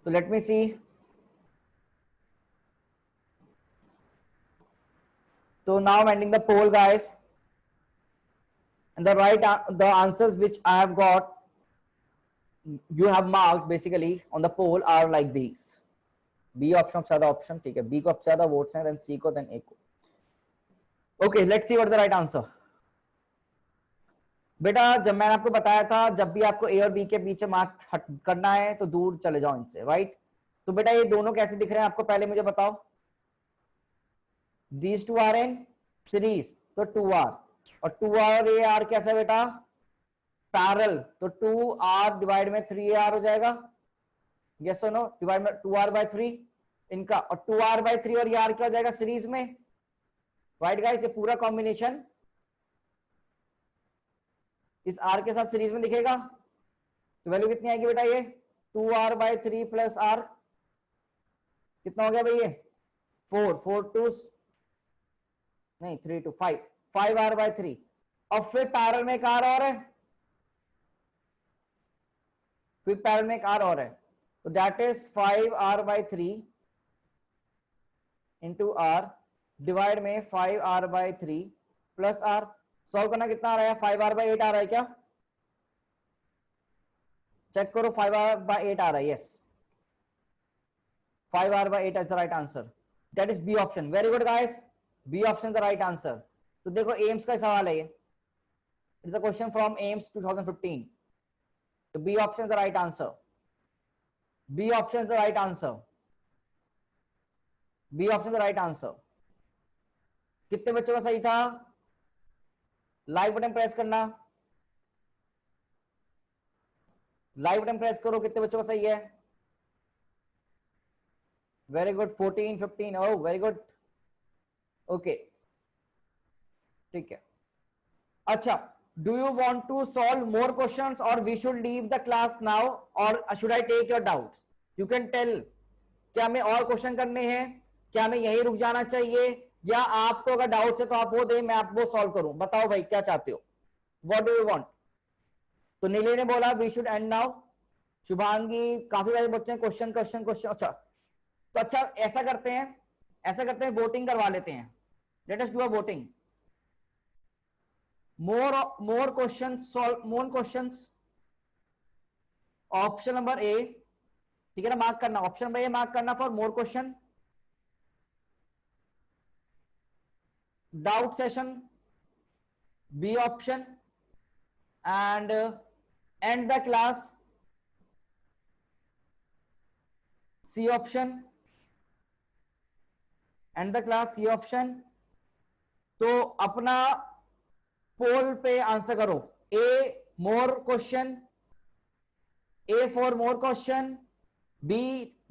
तो let me see, so now I'm ending the poll guys, and the answers which I have got, you have marked basically on the poll are like these. B option of ज्यादा option, ठीक है, B को सबसे ज्यादा votes हैं, then C को, then A को। Okay, let's see what the right answer. बेटा जब मैंने आपको बताया था, जब भी आपको A और B के बीच मार्क करना है तो दूर चले जाओ इनसे, राइट? तो बेटा ये दोनों कैसे दिख रहे हैं आपको, पहले मुझे बताओ। These two are in series, तो 2R, और 2R और AR कैसा है बेटा, पैरेलल, तो 2R डिवाइड में 3AR हो जाएगा, यस और नो, डिवाइड में 2R बाय 3 इनका, और 2R बाय 3 और ये R क्या हो जाएगा सीरीज में, राइट गाइस? ये पूरा कॉम्बिनेशन इस R के साथ सीरीज में दिखेगा, तो वैल्यू कितनी आएगी बेटा, ये 2R बाय 3 प्लस R कितना हो गया भाई, ये 4 2 नहीं 3 2 5R बाय 3, और फिर पैरेलल में एक R और है, फिर पैरेलल में एक R और है, तो that is 5R by 3 into R divide में 5R by 3 plus R। Solve करना कितना आ रहा है, 5R बाय 8 आ रहा है क्या, चेक करो, 5R बाय 8 आ रहा है, yes, 5R by 8 is the right answer, that is B option. Very good guys, B option the right answer. तो देखो एम्स का सवाल है ये, it's a question from AIIMS 2015। तो B option the right answer, B option the right answer, B option the right answer. कितने बच्चों का सही था? लाइक बटन प्रेस करना, लाइक बटन प्रेस करो, कितने बच्चों का सही है? Very good, 14, 15, oh very good, okay ठीक है। अच्छा, do you want to solve more questions और we should leave the class now और should I take your doubts? You can tell, क्या हमें और क्वेश्चन करने हैं, क्या हमें यहीं रुक जाना चाहिए, या आपको अगर डाउट्स है तो आप वो दे, मैं आप वो सॉल्व करूं? बताओ भाई क्या चाहते हो, व्हाट डू यू वांट? तो नीले ने बोला we should end now, Shubhangi, काफी सारे बच्चे हैं क्वेश्चन क्वेश्चन क्वेश्चन। अच्छा तो अच्छा ऐसा करते हैं, ऐसा करते हैं, वोटिंग करवा लेते हैं, let us do a voting. More questions, solve more questions, option number A, ठीक है ना, मार्क करना, ऑप्शन नंबर ए मार्क करना for more question. Doubt session B option, and end the class C option, and the class C option. तो अपना poll पे answer करो, A more question, A for more question, B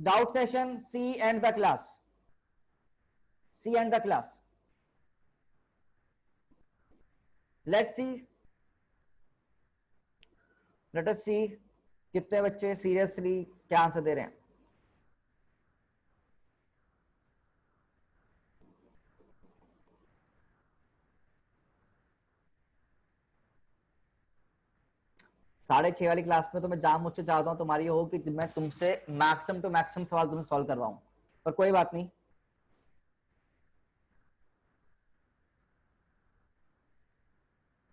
doubt session, C end the class, C end the class. Let's see, late us सी कितने बच्चे seriously क्या answer दे रहे हैं। साढ़े छह वाली क्लास में तो मैं जान मुझसे चाहता हूं तुम्हारी हो कि मैं तुमसे मैक्सिमम टू मैक्सिमम सवाल तुम्हें सॉल्व करवाऊं, पर कोई बात नहीं।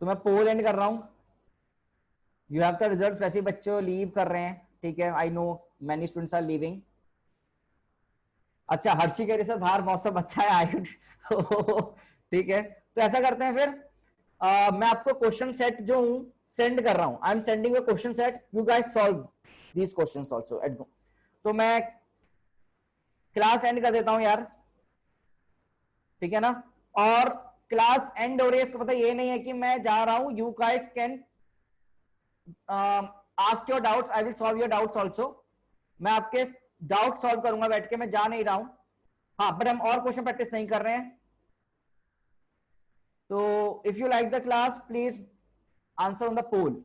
तो मैं पोल एंड कर रहा हूं, यू हैव द रिजल्ट्स। वैसे बच्चों लीव कर रहे हैं, ठीक है, I know many students are leaving. अच्छा हर्षी कह रही सर बाहर मौसम अच्छा है, आई ठीक है, तो ऐसा करते हैं फिर, मैं आपको क्वेश्चन सेट जो हूं सेंड कर रहा हूं, I am sending a question set, you guys solve these questions also at home. तो मैं क्लास एंड कर देता हूं यार, ठीक है ना। और क्लास एंड हो रही है इसका पता ये नहीं है कि मैं जा रहा हूं, you guys can ask your doubts, I will solve your doubts also. मैं आपके डाउट सॉल्व करूंगा बैठ के, मैं जा नहीं रहा हूं, हाँ, बट हम और क्वेश्चन प्रैक्टिस नहीं कर रहे हैं। तो if you like the class please answer on the pole.